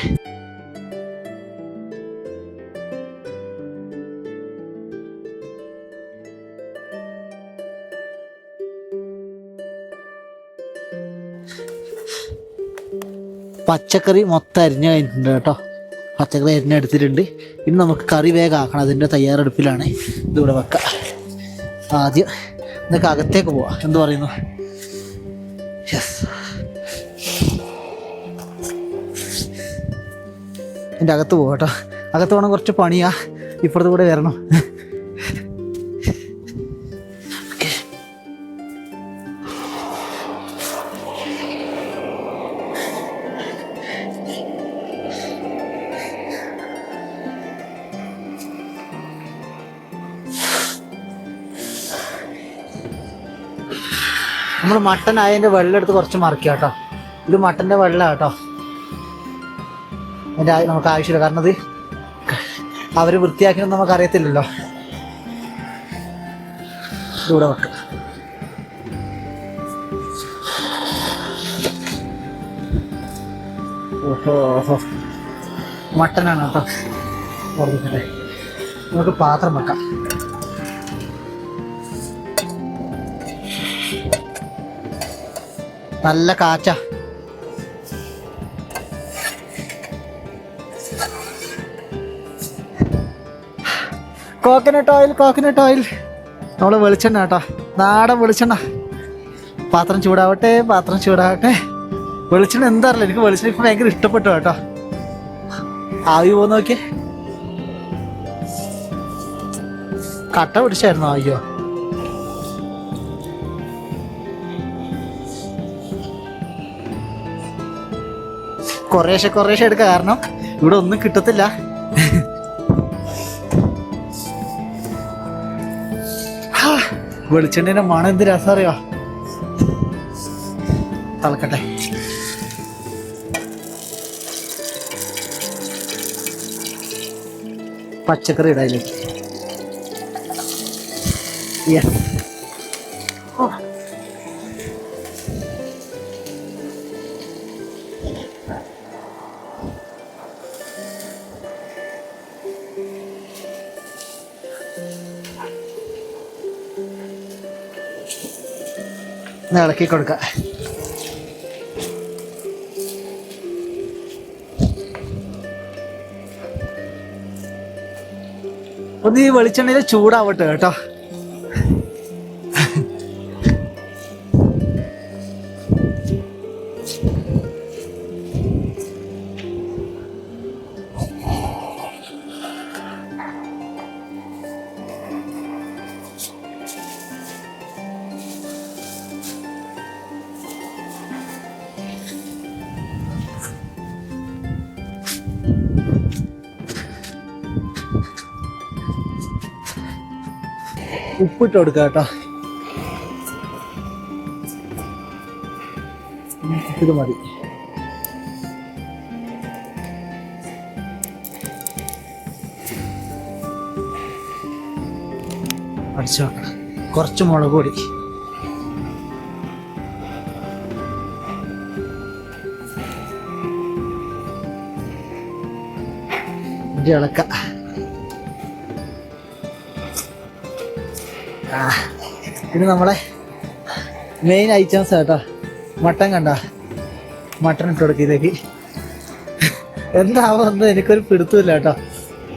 പച്ചക്കറി മൊത്തം അരിഞ്ഞ് കഴിഞ്ഞിട്ടുണ്ട് കേട്ടോ. പച്ചക്കറി അരിഞ്ഞെടുത്തിട്ടുണ്ട്. ഇനി നമുക്ക് കറി വേഗം ആക്കണം. അതിൻ്റെ തയ്യാറെടുപ്പിലാണ്. ഇതിവിടെ വെക്കാം. ആദ്യം ഇതൊക്കെ അകത്തേക്ക് പോവാം. എന്ത് പറയുന്നു? യെസ്, എൻ്റെ അകത്ത് പോകാം കേട്ടോ. അകത്ത് പോകണം, കുറച്ച് പണിയാ. ഇപ്പുറത്ത് കൂടെ വരണം. നമ്മൾ മട്ടൻ ആയതിൻ്റെ വെള്ളം എടുത്ത് കുറച്ച് മറിക്കുക കേട്ടോ. ഇത് മട്ടൻ്റെ വെള്ളമാണ് കേട്ടോ. അതിൻ്റെ നമുക്ക് ആവശ്യമില്ല, കാരണം അത് അവർ വൃത്തിയാക്കിയൊന്നും നമുക്ക് അറിയത്തില്ലല്ലോ. ഇവിടെ വെക്കുക. ഓഹോ, മട്ടനാണ് കേട്ടോ. ഓർമ്മിക്കട്ടെ. നമുക്ക് പാത്രം വെക്കാം. നല്ല കാച്ച. Coconut oil. നമ്മൾ വെളിച്ചെണ്ണ കേട്ടോ, നാടൻ വെളിച്ചെണ്ണ. പാത്രം ചൂടാവട്ടെ. വെളിച്ചെണ്ണ എന്താ അറിയില്ല, എനിക്ക് വെളിച്ചെണ്ണ ഇപ്പം ഭയങ്കര ഇഷ്ടപ്പെട്ടു കേട്ടോ. ആവി പോന്ന് നോക്കിയേ. കട്ട പിടിച്ചായിരുന്നോ? അയ്യോ, കുറേശ്ശെ എടുക്കുക, കാരണം ഇവിടെ ഒന്നും കിട്ടത്തില്ല. വെളിച്ചെണ്ണേന്റെ മണം എന്ത് രസം അറിയോ. തളക്കട്ടെ. പച്ചക്കറി ഇടയിലേക്ക്. യെസ്, ഇളക്കി കൊടുക്കാം. ഒന്ന് ഈ വെളിച്ചെണ്ണയിൽ ചൂടാവട്ടെ കേട്ടോ. ഉപ്പിട്ട് കൊടുക്കുക കേട്ടോ. ഇത് മതി. അടിച്ചു വെക്കണം. കുറച്ച് മുളക് പൊടി, ഇളക്ക. ഇത് നമ്മളെ മെയിൻ ഐറ്റംസ് കേട്ടോ. മട്ടൻ കണ്ട, മട്ടൻ ഇട്ട് കൊടുക്കുക ഇതിലേക്ക്. എന്താവുമെന്ന് എനിക്കൊരു പിടുത്തമില്ല കേട്ടോ.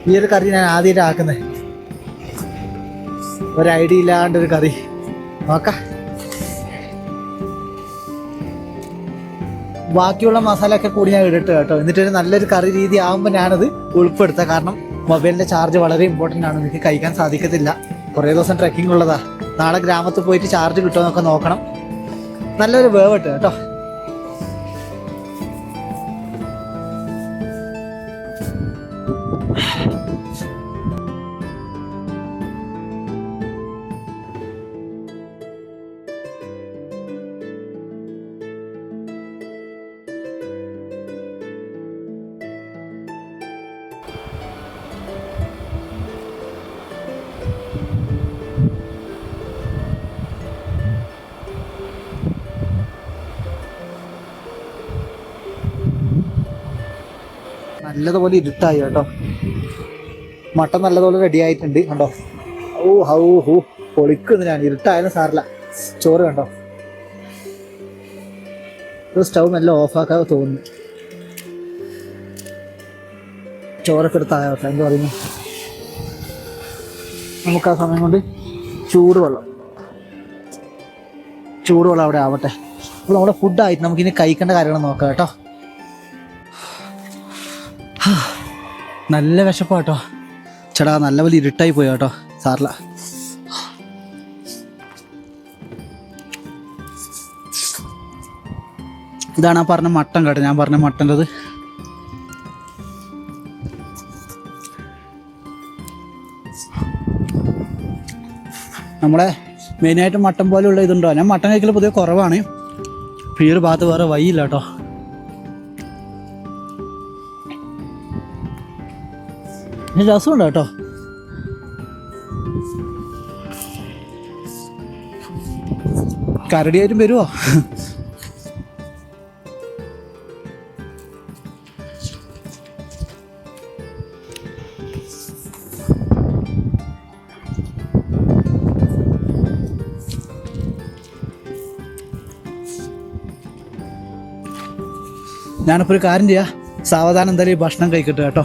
ഈ ഒരു കറി ഞാൻ ആദ്യമായിട്ട് ആക്കുന്നത്, ഒരു ഐഡിയ ഇല്ലാണ്ടൊരു കറി. നോക്കാം. ബാക്കിയുള്ള മസാലയൊക്കെ കൂടി ഞാൻ ഇടട്ട് കേട്ടോ. എന്നിട്ടൊരു നല്ലൊരു കറി രീതി ആകുമ്പോൾ ഞാനത് ഉൾപ്പെടുത്താം. കാരണം മൊബൈലിൻ്റെ ചാർജ് വളരെ ഇമ്പോർട്ടൻ്റ് ആണ്. എനിക്ക് കഴിക്കാൻ സാധിക്കത്തില്ല. കുറേ ദിവസം ട്രെക്കിംഗ് ഉള്ളതാ. നാളെ ഗ്രാമത്തിൽ പോയിട്ട് ചാർജ് കിട്ടുമെന്നൊക്കെ നോക്കണം. നല്ലൊരു വേവിട്ട് കേട്ടോ. നല്ലതുപോലെ ഇരുട്ടായി കേട്ടോ. മട്ടൻ നല്ലതുപോലെ റെഡി ആയിട്ടുണ്ട് കണ്ടോ. പൊളിക്കുന്നു ഞാൻ. ഇരുട്ടായാലും സാറില്ല. ചോറ് കണ്ടോ. സ്റ്റൗ മെല്ലെ ഓഫാക്കാതെ തോന്നുന്നു. ചോറൊക്കെ എടുത്താകട്ടെ. എന്താ പറയുന്നു, നമുക്ക് ആ സമയം കൊണ്ട് ചൂടുവെള്ളം അവിടെ ആവട്ടെ. അപ്പോൾ നമ്മുടെ ഫുഡായിട്ട് നമുക്കിനി കഴിക്കേണ്ട കാര്യങ്ങൾ നോക്കാം കേട്ടോ. നല്ല വിശപ്പാട്ടോ ചേട്ടാ. നല്ലപോലെ ഇരുട്ടായി പോയി കേട്ടോ. സാറില്ല. ഇതാണ് ആ പറഞ്ഞ മട്ടൻ കേട്ടോ. ഞാൻ പറഞ്ഞ മട്ടൻ്റെത്. നമ്മളെ മെയിനായിട്ട് മട്ടൻ പോലെയുള്ള ഇതുണ്ടോ. ഞാൻ മട്ടൻ കഴിക്കൽ പൊതുവെ കുറവാണ്. ഈ ഒരു ഭാഗത്ത് വേറെ വഴിയില്ല കേട്ടോ. രസമുണ്ട് കേട്ടോ. കരടിയായിട്ടും വരുമോ? ഞാനിപ്പോൾ ഒരു കാര്യം ചെയ്യാം. സാവധാനം എന്തായാലും ഈ ഭക്ഷണം കഴിക്കട്ടെ കേട്ടോ.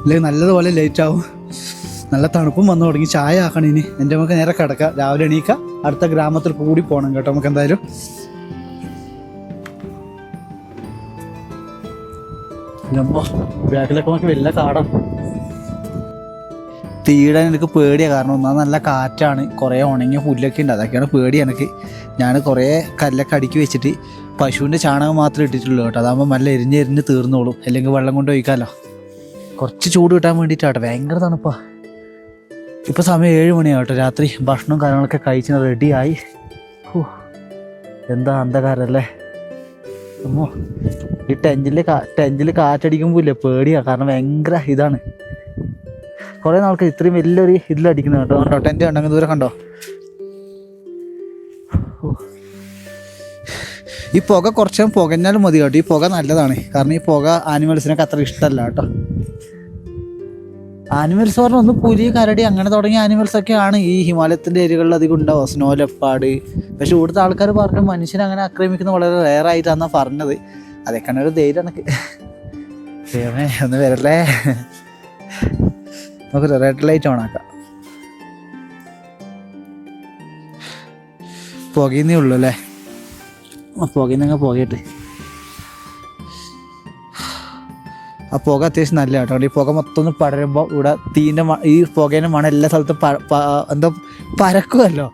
അല്ലെങ്കിൽ നല്ലതുപോലെ ലേറ്റ് ആവും. നല്ല തണുപ്പും വന്നു തുടങ്ങി. ചായ ആക്കണം ഇനി. എൻ്റെ നമുക്ക് നേരെ കിടക്കാം. രാവിലെ എണീക്കാം. അടുത്ത ഗ്രാമത്തിൽ കൂടി പോകണം കേട്ടോ നമുക്ക് എന്തായാലും. ബാക്കിലൊക്കെ നമുക്ക് വലിയ കാടാണ്. തീയിടാൻ എനിക്ക് പേടിയാണ്. കാരണം ഒന്നാ നല്ല കാറ്റാണ്. കുറേ ഉണങ്ങിയ പുല്ലൊക്കെ ഉണ്ട്. അതൊക്കെയാണ് പേടി എനിക്ക്. ഞാൻ കുറേ കല്ലൊക്കെ അടുക്കി വെച്ചിട്ട് പശുവിൻ്റെ ചാണകം മാത്രമേ ഇട്ടിട്ടുള്ളൂ കേട്ടോ. അതാകുമ്പോൾ നല്ല എരിഞ്ഞ് തീർന്നോളും. അല്ലെങ്കിൽ വെള്ളം കൊണ്ട് ഒഴിക്കാമല്ലോ. കുറച്ച് ചൂട് കിട്ടാൻ വേണ്ടിയിട്ടാട്ടോ. ഭയങ്കര തണുപ്പാ. ഇപ്പോൾ സമയം 7 മണിയാവട്ടെ രാത്രി. ഭക്ഷണവും കാര്യങ്ങളൊക്കെ കഴിച്ച് റെഡിയായി. എന്താ അന്ധകാരല്ലേ. അമ്മോ, ഈ ടെഞ്ചിൽ കാറ്റടിക്കുമ്പോൾ ഇല്ലേ പേടിയാണ്. കാരണം ഭയങ്കര ഇതാണ്. കുറേ നാൾക്ക് ഇത്രയും വലിയൊരു ഇതിലടിക്കുന്നത് കേട്ടോ. കണ്ടോ ടെൻറ്റ് കണ്ടോ, ദൂരം കണ്ടോ. ഈ പുക കുറച്ച് പുകഞ്ഞാലും മതി കേട്ടോ. ഈ പുക നല്ലതാണ്. കാരണം ഈ പുക ആനിമൽസിനൊക്കെ അത്ര ഇഷ്ടമല്ല കേട്ടോ. ആനിമൽസ് പറഞ്ഞാൽ ഒന്ന് പുലി, കരടി അങ്ങനെ തുടങ്ങിയ ആനിമൽസൊക്കെ ആണ് ഈ ഹിമാലയത്തിൻ്റെ ഏരിയകളിൽ അധികം ഉണ്ടാവും. സ്നോ ലെപ്പാഡ്. പക്ഷെ ഇവിടുത്തെ ആൾക്കാർ പറഞ്ഞു മനുഷ്യനെ അങ്ങനെ ആക്രമിക്കുന്നത് വളരെ റെയർ ആയിട്ടാണെന്നാണ് പറഞ്ഞത്. അതൊക്കെയാണ് ഒരു ധൈര്യം എനിക്ക്. ഒന്ന് വരല്ലേ. നമുക്ക് റെഡ് ലൈറ്റ് ഓണാക്കാം. പുകയുന്നേ ഉള്ളൂ അല്ലേ. പുകയുന്നങ്ങ് പുകയിട്ട്. ആ പുക അത്യാവശ്യം നല്ല കേട്ടോ. ഈ പുക മൊത്തം ഒന്ന് പടരുമ്പോൾ ഇവിടെ തീൻ്റെ ഈ പുകേൻ്റെ മണം എല്ലാ സ്ഥലത്തും എന്താ പരക്കുമല്ലോ.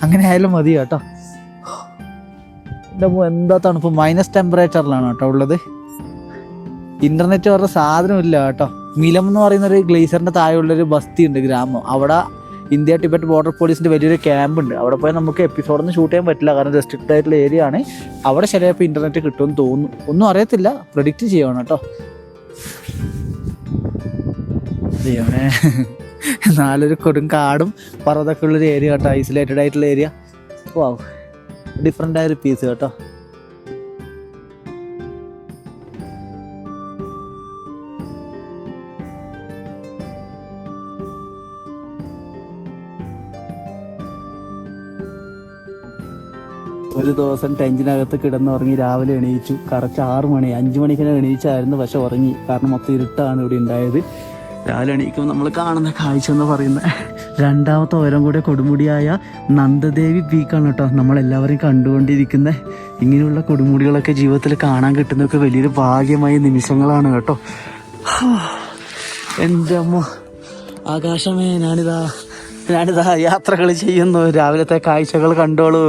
അങ്ങനെ ആയാലും മതി കേട്ടോ. എൻ്റെ എന്താ തണുപ്പ്. മൈനസ് ടെമ്പറേച്ചറിലാണ് കേട്ടോ ഉള്ളത്. ഇൻ്റർനെറ്റ് പറഞ്ഞ സാധനമില്ല കേട്ടോ. മിലം എന്ന് പറയുന്നൊരു ഗ്ലേസറിൻ്റെ താഴെയുള്ളൊരു ബസ്തി ഉണ്ട്, ഗ്രാമം. അവിടെ ഇന്ത്യ ടിബറ്റ് ബോർഡർ പോലീസിൻ്റെ വലിയൊരു ക്യാമ്പ് ഉണ്ട്. അവിടെ പോയാൽ നമുക്ക് എപ്പിസോഡൊന്നും ഷൂട്ട് ചെയ്യാൻ പറ്റില്ല. കാരണം റെസ്ട്രിക്റ്റഡ് ആയിട്ടുള്ള ഏരിയ ആണ്. അവിടെ ചിലപ്പോൾ ഇൻ്റർനെറ്റ് കിട്ടുമെന്ന് തോന്നുന്നു. ഒന്നും അറിയത്തില്ല. പ്രെഡിക്റ്റ് ചെയ്യണം കേട്ടോ. നാലൊരു കൊടും കാടും പർവ്വതമൊക്കെ ഉള്ളൊരു ഏരിയ കേട്ടോ, ഐസൊലേറ്റഡ് ആയിട്ടുള്ള ഏരിയ. വാവ്, ഡിഫറെൻ്റ് ആയൊരു പീസ് കേട്ടോ. ഒരു ദിവസം ടെഞ്ചിനകത്ത് കിടന്നുറങ്ങി രാവിലെ എണീച്ചു. കറക്റ്റ് 6 മണി 5 മണിക്കിനെ എണീച്ചായിരുന്നു, പക്ഷെ ഉറങ്ങി. കാരണം മൊത്തം ഇരുട്ടാണ് ഇവിടെ ഉണ്ടായത്. രാവിലെ എണീക്കുമ്പോൾ നമ്മൾ കാണുന്ന കാഴ്ച എന്ന് പറയുന്നത് രണ്ടാമത്തെ ഉയരം കൂടെ കൊടുമുടിയായ നന്ദദേവി പീക്കാണ് കേട്ടോ നമ്മളെല്ലാവരും കണ്ടുകൊണ്ടിരിക്കുന്നത്. ഇങ്ങനെയുള്ള കൊടുമുടികളൊക്കെ ജീവിതത്തിൽ കാണാൻ കിട്ടുന്നതൊക്കെ വലിയൊരു ഭാഗ്യമായ നിമിഷങ്ങളാണ് കേട്ടോ. എൻ്റെ അമ്മ ആകാശമേ, ഞാനിതാ യാത്രകൾ ചെയ്യുന്നു. രാവിലത്തെ കാഴ്ചകൾ കണ്ടോളൂ,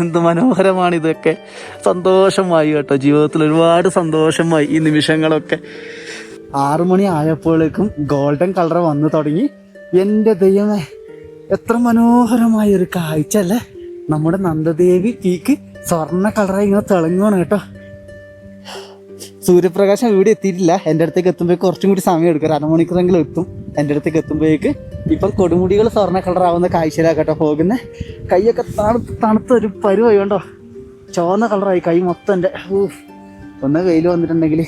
എന്ത് മനോഹരമാണ് ഇതൊക്കെ. സന്തോഷമായി കേട്ടോ, ജീവിതത്തിൽ ഒരുപാട് സന്തോഷമായി ഈ നിമിഷങ്ങളൊക്കെ. 6 മണി ആയപ്പോഴേക്കും ഗോൾഡൻ കളർ വന്നു തുടങ്ങി. എൻ്റെ ദൈവമേ, എത്ര മനോഹരമായ ഒരു കാഴ്ച അല്ലേ. നമ്മുടെ നന്ദദേവി പീക്ക് സ്വർണ്ണ കളറായി ഇങ്ങനെ തിളങ്ങുവാണ് കേട്ടോ. സൂര്യപ്രകാശം ഇവിടെ എത്തിയിട്ടില്ല. എൻ്റെ അടുത്തേക്ക് എത്തുമ്പോഴേക്ക് കുറച്ചും കൂടി സമയം എടുക്കും, 1 മണിക്കൂറെങ്കിലും എത്തും എൻ്റെ അടുത്തേക്ക് എത്തുമ്പോഴേക്ക്. ഇപ്പം കൊടുമുടികൾ സ്വർണ്ണ കളറാവുന്ന കാഴ്ചയിലാക്കട്ടോ പോകുന്നത്. കൈയൊക്കെ തണുത്തൊരു പരുവായി കണ്ടോ, ചുവന്ന കളറായി കൈ മൊത്തം. എൻ്റെ ഒന്ന് വെയിൽ വന്നിട്ടുണ്ടെങ്കിൽ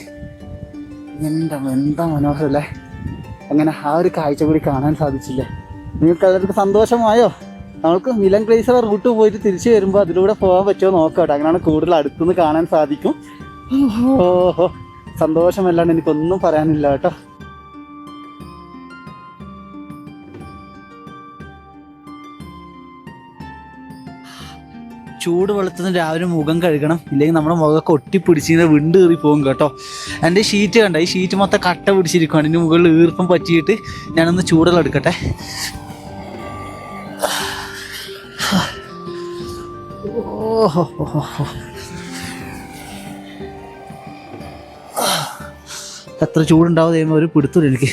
എന്താ മനോഹരല്ലേ. അങ്ങനെ ആ ഒരു കാഴ്ച കൂടി കാണാൻ സാധിച്ചില്ലേ. നിങ്ങൾക്ക് അതിലേക്ക് സന്തോഷമായോ? നമുക്ക് മിലൻ ഗ്ലേസർ റൂട്ട് പോയിട്ട് തിരിച്ചു വരുമ്പോൾ അതിലൂടെ പോകാൻ പറ്റുമോ നോക്കാം. അങ്ങനെയാണ് കൂടുതൽ അടുത്തുനിന്ന് കാണാൻ സാധിക്കും. ഓഹോ, സന്തോഷമല്ലാണ്ട് എനിക്കൊന്നും പറയാനില്ല കേട്ടോ. ചൂട് വെള്ളത്തിൽ നിന്ന് രാവിലെ മുഖം കഴുകണം, ഇല്ലെങ്കിൽ നമ്മുടെ മുഖമൊക്കെ ഒട്ടിപ്പിടിച്ചിങ്ങനെ വിണ്ട് കയറി പോകും കേട്ടോ. എൻ്റെ ഷീറ്റ് കണ്ട, ഈ ഷീറ്റ് മൊത്തം കട്ട പിടിച്ചിരിക്കുകയാണ്. ഇതിന് മുകളിൽ ഈർപ്പം പറ്റിയിട്ട് ഞാനൊന്ന് ചൂടുവെള്ളം എടുക്കട്ടെ. ഓഹോ, എത്ര ചൂടുണ്ടാവും ദൈവം, ഒരു പിടുത്തൂല എനിക്ക്.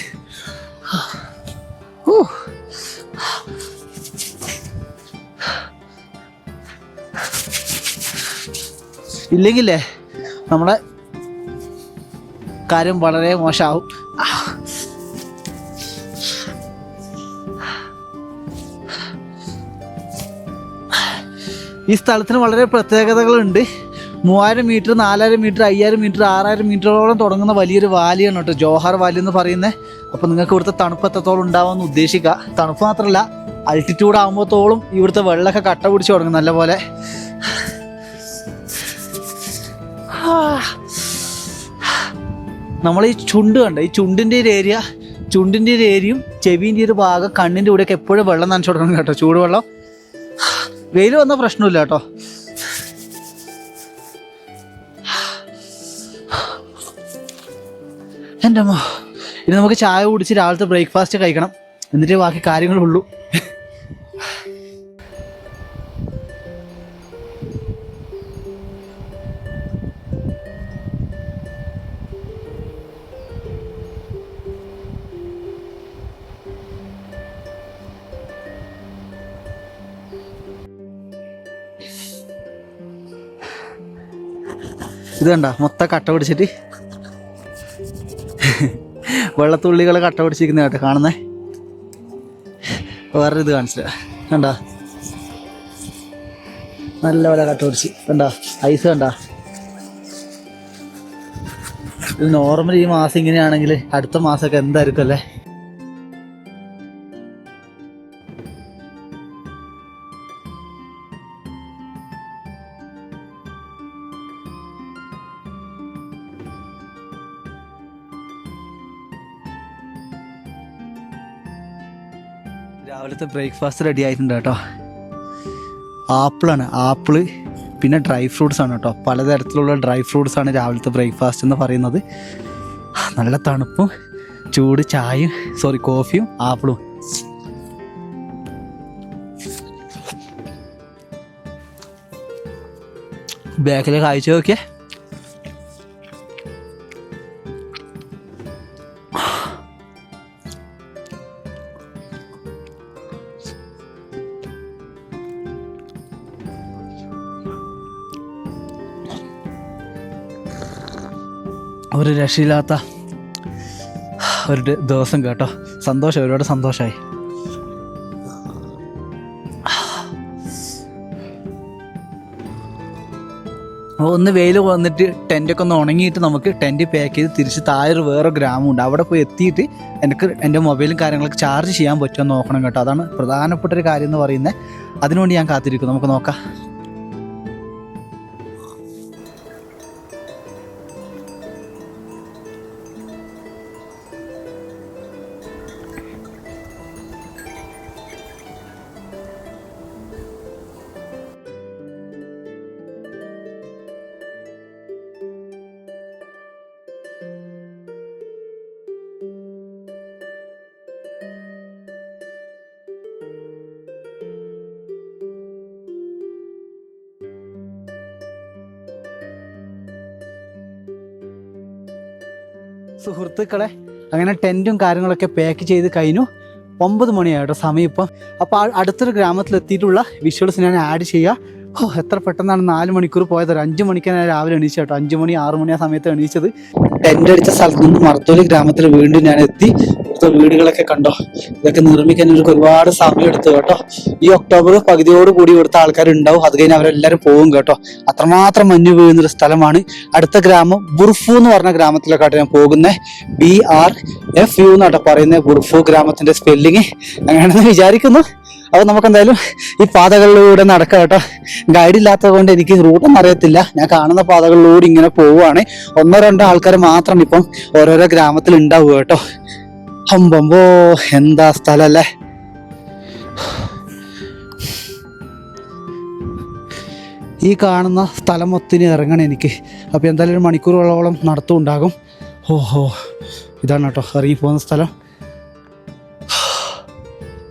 ഇല്ലെങ്കിലേ നമ്മളെ കാര്യം വളരെ മോശമാവും. ഈ സ്ഥലത്തിന് വളരെ പ്രത്യേകതകളുണ്ട്. 3000 മീറ്റർ, 4000 മീറ്റർ, 5000 മീറ്റർ, 6000 മീറ്ററോളം തുടങ്ങുന്ന വലിയൊരു വാലിയാണ് കേട്ടോ ജോഹാർ വാലി എന്ന് പറയുന്നത്. അപ്പോൾ നിങ്ങൾക്ക് ഇവിടുത്തെ തണുപ്പ് എത്രത്തോളം ഉണ്ടാവുമെന്ന് ഉദ്ദേശിക്കുക. തണുപ്പ് മാത്രമല്ല, അൾട്ടിറ്റ്യൂഡ് ആകുമ്പോഴത്തോളം ഇവിടുത്തെ വെള്ളമൊക്കെ കട്ട പിടിച്ച് തുടങ്ങും നല്ലപോലെ. നമ്മൾ ഈ ചുണ്ട് കണ്ട, ഈ ചുണ്ടിൻ്റെ ഒരു ഏരിയയും ചെവിൻ്റെ ഒരു ഭാഗം, കണ്ണിൻ്റെ ഇവിടെയൊക്കെ എപ്പോഴും വെള്ളം നനച്ചു കൊടുക്കണം കേട്ടോ, ചൂടുവെള്ളം. വെയിൽ വന്ന പ്രശ്നമില്ല കേട്ടോ. എൻ്റെ അമ്മ, ഇനി നമുക്ക് ചായ കുടിച്ച് രാവിലത്തെ ബ്രേക്ക്ഫാസ്റ്റ് കഴിക്കണം, എന്നിട്ടേ ബാക്കി കാര്യങ്ങളുള്ളൂ. ഇത് കണ്ട, മൊത്തം കട്ട പിടിച്ചിട്ട് വെള്ളത്തുള്ളികൾ കട്ട പിടിച്ചിരിക്കുന്ന കേട്ടോ കാണുന്നേ. വേറൊരു ഇത് കാണിച്ചില്ല, കണ്ട നല്ല പോലെ കട്ട പിടിച്ച്. കണ്ട ഐസ് കണ്ട. ഇത് നോർമൽ ഈ മാസം ഇങ്ങനെയാണെങ്കിൽ അടുത്ത മാസമൊക്കെ എന്തായിരിക്കും അല്ലേ. രാവിലത്തെ ബ്രേക്ക്ഫാസ്റ്റ് റെഡി ആയിട്ടുണ്ട് കേട്ടോ. ആപ്പിള് പിന്നെ ഡ്രൈ ഫ്രൂട്ട്സ് ആണ് കേട്ടോ. പലതരത്തിലുള്ള ഡ്രൈ ഫ്രൂട്ട്സ് ആണ് രാവിലത്തെ ബ്രേക്ക്ഫാസ്റ്റ് എന്ന് പറയുന്നത്. നല്ല തണുപ്പും ചൂട് ചായയും കോഫിയും ആപ്പിളും. ബാക്കിലെ കാഴ്ച നോക്കിയേ. ഒരു രക്ഷയില്ലാത്ത ഒരു ദിവസം കേട്ടോ. ഒരുപാട് സന്തോഷമായി. ഒന്ന് വെയിൽ വന്നിട്ട് ടെൻ്റൊക്കെ ഒന്ന് ഉണങ്ങിയിട്ട് നമുക്ക് ടെൻറ്റ് പാക്ക് ചെയ്ത് തിരിച്ച് താഴെ വേറെ ഗ്രാമമുണ്ട്, അവിടെ പോയി എത്തിയിട്ട് എനിക്ക് എൻ്റെ മൊബൈലും കാര്യങ്ങളൊക്കെ ചാർജ് ചെയ്യാൻ പറ്റുമോ എന്ന് നോക്കണം കേട്ടോ. അതാണ് പ്രധാനപ്പെട്ട ഒരു കാര്യം എന്ന് പറയുന്നത്. അതിനുവേണ്ടി ഞാൻ കാത്തിരിക്കും. നമുക്ക് നോക്കാം. സുഹൃത്തുക്കളെ, അങ്ങനെ ടെൻറ്റും കാര്യങ്ങളൊക്കെ പാക്ക് ചെയ്ത് കഴിഞ്ഞു. 9 മണിയായിട്ടോ സമയം ഇപ്പം. അപ്പോൾ അടുത്തൊരു ഗ്രാമത്തിലെത്തിയിട്ടുള്ള വിഷ്വൽസ് ഞാൻ ആഡ് ചെയ്യുക. എത്ര പെട്ടെന്നാണ് 4 മണിക്കൂർ പോയത്. ഒരു 5 മണിക്കാണ് ഞാൻ രാവിലെ എണീച്ചത് കേട്ടോ. 5 മണി 6 മണി ആ സമയത്ത് എണീച്ചത്. ടെൻ്റ് അടിച്ച സ്ഥലത്ത് നിന്ന് മർത്തോലി ഗ്രാമത്തിൽ വീണ്ടും ഞാൻ എത്തി. ഇവിടുത്തെ വീടുകളൊക്കെ കണ്ടോ, ഇതൊക്കെ നിർമ്മിക്കാൻ എനിക്ക് ഒരുപാട് സമയം എടുത്തു കേട്ടോ. ഈ ഒക്ടോബർ പകുതിയോട് കൂടി ഇവിടുത്തെ ആൾക്കാരുണ്ടാവും. അത് കഴിഞ്ഞ് അവരെല്ലാവരും പോകും കേട്ടോ. അത്രമാത്രം മഞ്ഞ് വീഴുന്നൊരു സ്ഥലമാണ്. അടുത്ത ഗ്രാമം ബുർഫു എന്ന് പറഞ്ഞ ഗ്രാമത്തിലേക്കാട്ടോ ഞാൻ പോകുന്നത്. BRFU എന്നാട്ടോ പറയുന്നത് ബുർഫു ഗ്രാമത്തിന്റെ സ്പെല്ലിങ്. അങ്ങനെയാണെന്ന് വിചാരിക്കുന്നു. അപ്പോൾ നമുക്ക് എന്തായാലും ഈ പാതകളിലൂടെ നടക്കാം കേട്ടോ. ഗൈഡ് ഇല്ലാത്തത് കൊണ്ട് എനിക്ക് റൂട്ടൊന്നും അറിയത്തില്ല. ഞാൻ കാണുന്ന പാതകളിലൂടെ ഇങ്ങനെ പോവുകയാണ്. 1-2 ആൾക്കാർ മാത്രം ഇപ്പം ഓരോരോ ഗ്രാമത്തിൽ ഉണ്ടാവുക കേട്ടോ. ഹമ്പമ്പോ, എന്താ സ്ഥലല്ലേ. ഈ കാണുന്ന സ്ഥലം ഒത്തിരി ഇറങ്ങണം എനിക്ക്. അപ്പോൾ എന്തായാലും ഒരു മണിക്കൂറുകളോളം നടത്തുണ്ടാകും. ഓഹോ, ഇതാണ് കേട്ടോ ഇറങ്ങി പോകുന്ന സ്ഥലം.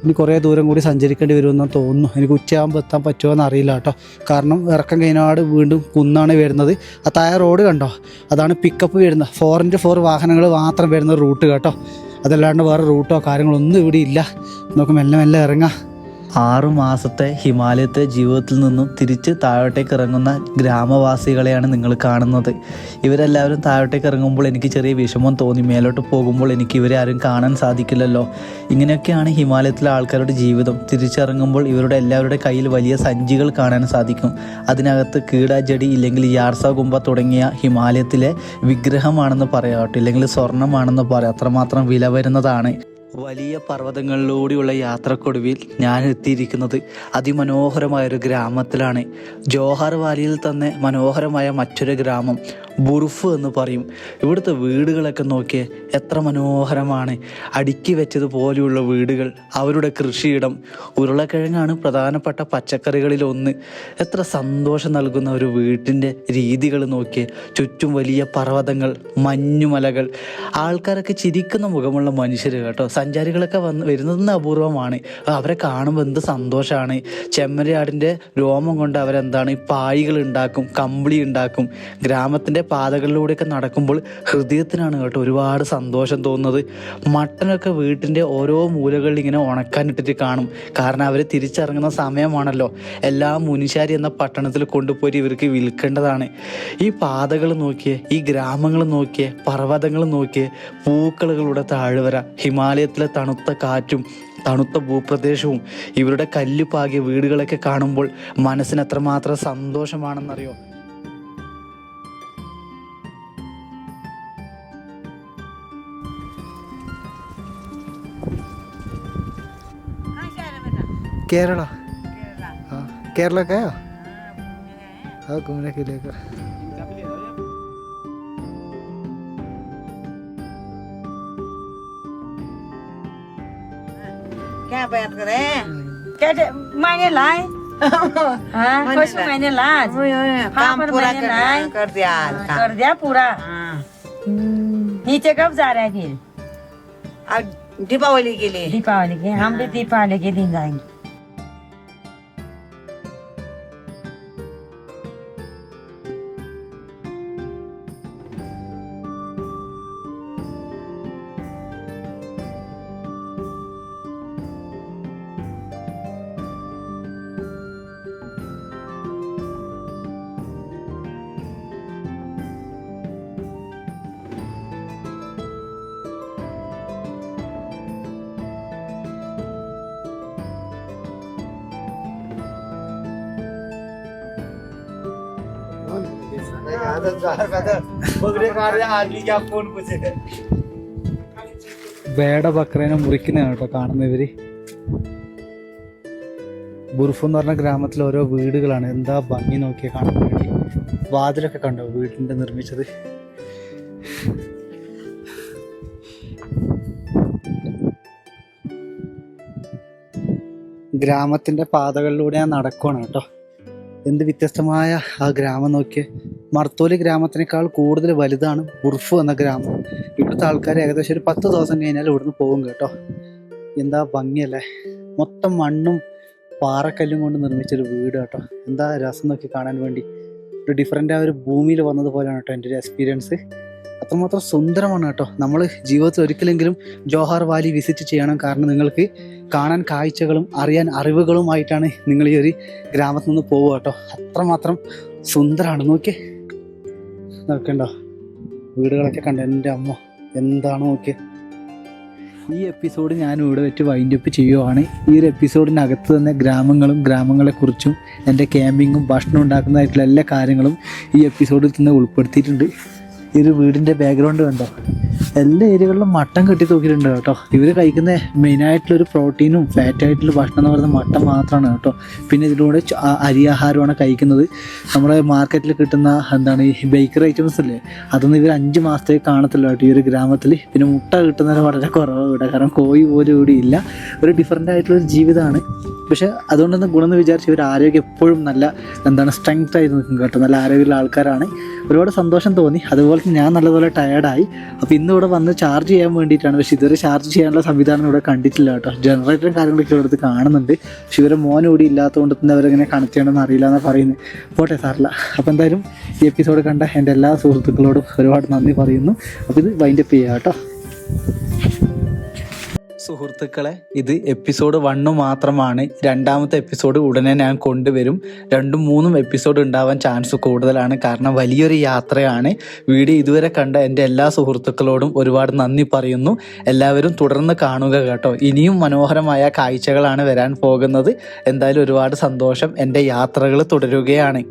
ഇനി കുറേ ദൂരം കൂടി സഞ്ചരിക്കേണ്ടി വരുമെന്ന് തോന്നുന്നു. എനിക്ക് ഉച്ചയാകുമ്പോൾ എത്താൻ പറ്റുമോ എന്ന് അറിയില്ല കേട്ടോ. കാരണം ഇറക്കം കഴിഞ്ഞാട് വീണ്ടും കുന്നാണ് വരുന്നത്. ആ താഴെ റോഡ് കണ്ടോ, അതാണ് പിക്കപ്പ് വരുന്നത്. 4x4 വാഹനങ്ങൾ മാത്രം വരുന്ന റൂട്ട് കേട്ടോ. അതല്ലാണ്ട് വേറെ റൂട്ടോ കാര്യങ്ങളൊന്നും ഇവിടെ ഇല്ല. നമുക്ക് മെല്ലെ മെല്ലെ ഇറങ്ങാം. 6 മാസത്തെ ഹിമാലയത്തെ ജീവിതത്തിൽ നിന്നും തിരിച്ച് താഴോട്ടേക്ക് ഇറങ്ങുന്ന ഗ്രാമവാസികളെയാണ് നിങ്ങൾ കാണുന്നത്. ഇവരെല്ലാവരും താഴോട്ടേക്ക് ഇറങ്ങുമ്പോൾ എനിക്ക് ചെറിയ വിഷമം തോന്നി. മേലോട്ട് പോകുമ്പോൾ എനിക്ക് ഇവരെ ആരും കാണാൻ സാധിക്കില്ലല്ലോ. ഇങ്ങനെയൊക്കെയാണ് ഹിമാലയത്തിലെ ആൾക്കാരുടെ ജീവിതം. തിരിച്ചിറങ്ങുമ്പോൾ ഇവരുടെ എല്ലാവരുടെ കയ്യിൽ വലിയ സഞ്ചികൾ കാണാൻ സാധിക്കും. അതിനകത്ത് കീടാജടി ഇല്ലെങ്കിൽ യാർസ ഗുംബ തുടങ്ങിയ ഹിമാലയത്തിലെ വിഗ്രഹമാണെന്ന് പറയാം കേട്ടോ, ഇല്ലെങ്കിൽ സ്വർണ്ണമാണെന്ന് പറയാം. അത്രമാത്രം വില വരുന്നതാണ്. വലിയ പർവ്വതങ്ങളിലൂടെയുള്ള യാത്രക്കൊടുവിൽ ഞാൻ എത്തിയിരിക്കുന്നത് അതിമനോഹരമായൊരു ഗ്രാമത്തിലാണ്. ജോഹാർ വാലിയിൽ തന്നെ മനോഹരമായ മറ്റൊരു ഗ്രാമം ബുർഫു എന്ന് പറയും. ഇവിടുത്തെ വീടുകളൊക്കെ നോക്കിയേ, എത്ര മനോഹരമാണ്. അടുക്കി വെച്ചതുപോലെയുള്ള വീടുകൾ, അവരുടെ കൃഷിയിടം, ഉരുളക്കിഴങ്ങാണ് പ്രധാനപ്പെട്ട പച്ചക്കറികളിലൊന്ന്. എത്ര സന്തോഷം നൽകുന്ന ഒരു വീട്ടിൻ്റെ രീതികൾ നോക്കിയേ. ചുറ്റും വലിയ പർവ്വതങ്ങൾ, മഞ്ഞുമലകൾ, ആൾക്കാരൊക്കെ ചിരിക്കുന്ന മുഖമുള്ള മനുഷ്യർ കേട്ടോ. സഞ്ചാരികളൊക്കെ വരുന്നതെന്ന് അപൂർവമാണ്. അവരെ കാണുമ്പോൾ എന്ത് സന്തോഷമാണ്. ചെമ്മരിയാടിൻ്റെ രോമം കൊണ്ട് അവരെന്താണ് പായികൾ ഉണ്ടാക്കും, കമ്പിളി ഉണ്ടാക്കും. ഗ്രാമത്തിൻ്റെ പാതകളിലൂടെയൊക്കെ നടക്കുമ്പോൾ ഹൃദയത്തിനാണ് കേട്ടോ ഒരുപാട് സന്തോഷം തോന്നുന്നത്. മട്ടനൊക്കെ വീട്ടിൻ്റെ ഓരോ മൂലകളിൽ ഇങ്ങനെ ഉണക്കാനിട്ടിട്ട് കാണും. കാരണം അവർ തിരിച്ചിറങ്ങുന്ന സമയമാണല്ലോ. എല്ലാ മുനിശാരി എന്ന പട്ടണത്തിൽ കൊണ്ടുപോയി ഇവർക്ക് വിൽക്കേണ്ടതാണ്. ഈ പാതകൾ നോക്കിയേ, ഈ ഗ്രാമങ്ങൾ നോക്കിയേ, പർവ്വതങ്ങൾ നോക്കിയേ, പൂക്കളുടെ താഴ്വര, ഹിമാലയത്തിലെ തണുത്ത കാറ്റും തണുത്ത ഭൂപ്രദേശവും, ഇവരുടെ കല്ലുപാകിയ വീടുകളൊക്കെ കാണുമ്പോൾ മനസ്സിന് എത്രമാത്രം സന്തോഷമാണെന്നറിയോ. केरला, हाँ केरला गया, हाँ घूमने के लिए का। क्या बात करे? क्या मैंने लाए? हाँ, कुछ मैंने लाए। काम पूरा कर दिया। कर दिया पूरा। नीचे कब जा रहे हैं फिर? अब दीपावली के लिए। दीपावली के, हम भी दीपावली के दिन जाएंगे। വേട ബക്രേനെ മുറിക്കുന്നതാണ് കേട്ടോ കാണുന്നവര്. ബുർഫ് എന്ന് പറഞ്ഞ ഗ്രാമത്തിലെ ഓരോ വീടുകളാണ്. എന്താ ഭംഗി നോക്കിയാൽ കാണാൻ വേണ്ടി. വാതിലൊക്കെ കണ്ടോ വീടിന്റെ നിർമ്മിച്ചത്. ഗ്രാമത്തിന്റെ പാതകളിലൂടെ ഞാൻ നടക്കുകയാണ് കേട്ടോ. എന്ത് വ്യത്യസ്തമായ ആ ഗ്രാമം നോക്കിയേ. മർത്തോലി ഗ്രാമത്തിനേക്കാൾ കൂടുതൽ വലുതാണ് ബുർഫ് എന്ന ഗ്രാമം. ഇവിടുത്തെ ആൾക്കാർ ഏകദേശം ഒരു 10 ദിവസം കഴിഞ്ഞാൽ ഇവിടുന്ന് പോകും കേട്ടോ. എന്താ ഭംഗിയല്ലേ. മൊത്തം മണ്ണും പാറക്കല്ലും കൊണ്ട് നിർമ്മിച്ചൊരു വീട് കേട്ടോ. എന്താ രസം നോക്കി കാണാൻ വേണ്ടി. ഒരു ഡിഫറെൻ്റ് ആ ഒരു ഭൂമിയിൽ വന്നതുപോലെയാണ് കേട്ടോ എൻ്റെ ഒരു എക്സ്പീരിയൻസ്. അത്രമാത്രം സുന്ദരമാണ് കേട്ടോ. നമ്മൾ ജീവിതത്തിൽ ഒരിക്കലെങ്കിലും ജോഹാർ വാലി വിസിറ്റ് ചെയ്യണം. കാരണം നിങ്ങൾക്ക് കാണാൻ കാഴ്ചകളും അറിയാൻ അറിവുകളുമായിട്ടാണ് നിങ്ങൾ ഈ ഒരു ഗ്രാമത്തിൽ നിന്ന് പോവുക കേട്ടോ. അത്രമാത്രം സുന്ദരമാണ്. നോക്കണ്ടോ വീടുകളൊക്കെ കണ്ടോ. എൻ്റെ അമ്മ എന്താണ് നോക്കിയേ. ഈ എപ്പിസോഡ് ഞാൻ ഇവിടെ വെച്ച് വൈൻഡപ്പ് ചെയ്യുവാണ്. ഈ ഒരു എപ്പിസോഡിനകത്ത് തന്നെ ഗ്രാമങ്ങളെക്കുറിച്ചും എൻ്റെ ക്യാമ്പിങ്ങും ഭക്ഷണം ഉണ്ടാക്കുന്നതായിട്ടുള്ള എല്ലാ കാര്യങ്ങളും ഈ എപ്പിസോഡിൽ തന്നെ ഉൾപ്പെടുത്തിയിട്ടുണ്ട്. ഈ ഒരു വീടിൻ്റെ ബാക്ക്ഗ്രൗണ്ട് കണ്ടോ. എല്ലാ ഏരിയകളിലും മട്ടൻ കെട്ടി തൂക്കിയിട്ടുണ്ട് കേട്ടോ. ഇവർ കഴിക്കുന്ന മെയിനായിട്ടുള്ളൊരു പ്രോട്ടീനും ഫാറ്റായിട്ടുള്ള ഭക്ഷണം എന്ന് പറയുന്നത് മട്ടൻ മാത്രമാണ് കേട്ടോ. പിന്നെ ഇതിലൂടെ അരിയാഹാരമാണ് കഴിക്കുന്നത്. നമ്മുടെ മാർക്കറ്റിൽ കിട്ടുന്ന എന്താണ് ഈ ബേക്കറി ഐറ്റംസ് അല്ലേ, അതൊന്നും ഇവർ 5 മാസത്തേക്ക് കാണത്തില്ല കേട്ടോ ഈ ഒരു ഗ്രാമത്തിൽ. പിന്നെ മുട്ട കിട്ടുന്നത് വളരെ കുറവാണ് ഇവിടെ. കാരണം കോഴി പോലും ഇവിടെ ഇല്ല. ഒരു ഡിഫറെൻ്റ് ആയിട്ടുള്ളൊരു ജീവിതമാണ്. പക്ഷെ അതുകൊണ്ടൊന്നും ഗുണമെന്ന് വിചാരിച്ച് ഇവർ ആരോഗ്യം എപ്പോഴും നല്ല സ്ട്രെങ്ത് ആയി നിൽക്കും കേട്ടോ. നല്ല ആരോഗ്യമുള്ള ആൾക്കാരാണ്. ഒരുപാട് സന്തോഷം തോന്നി. അതുപോലെ ഞാൻ നല്ലപോലെ ടയേർഡായി. അപ്പോൾ ഇന്ന് ഇവിടെ വന്ന് ചാർജ് ചെയ്യാൻ വേണ്ടിയിട്ടാണ്. പക്ഷേ ഇതുവരെ ചാർജ് ചെയ്യാനുള്ള സംവിധാനം ഇവിടെ കണ്ടിട്ടില്ല കേട്ടോ. ജനറേറ്ററും കാര്യങ്ങളൊക്കെ ഇവിടുത്തെ കാണുന്നുണ്ട്. പക്ഷെ ഇവരെ മോൻ കൂടി ഇല്ലാത്തതുകൊണ്ട് തന്നെ അവരെങ്ങനെ കണക്ട് ചെയ്യണമെന്ന് അറിയില്ല എന്നാണ് പറയുന്നത്. പോട്ടെ സാറില്ല. അപ്പോൾ എന്തായാലും ഈ എപ്പിസോഡ് കണ്ട എൻ്റെ എല്ലാ സുഹൃത്തുക്കളോടും ഒരുപാട് നന്ദി പറയുന്നു. അപ്പോൾ ഇത് വൈൻഡപ്പ് ചെയ്യാം കേട്ടോ. സുഹൃത്തുക്കളെ, ഇത് എപ്പിസോഡ് 1 മാത്രമാണ്. 2ാമത്തെ എപ്പിസോഡ് ഉടനെ ഞാൻ കൊണ്ടുവരും. 2ഉം 3ഉം എപ്പിസോഡ് ഉണ്ടാവാൻ ചാൻസ് കൂടുതലാണ്. കാരണം വലിയൊരു യാത്രയാണ്. വീഡിയോ ഇതുവരെ കണ്ട എൻ്റെ എല്ലാ സുഹൃത്തുക്കളോടും ഒരുപാട് നന്ദി പറയുന്നു. എല്ലാവരും തുടർന്ന് കാണുക കേട്ടോ. ഇനിയും മനോഹരമായ കാഴ്ചകളാണ് വരാൻ പോകുന്നത്. എന്തായാലും ഒരുപാട് സന്തോഷം. എൻ്റെ യാത്രകൾ തുടരുകയാണ്.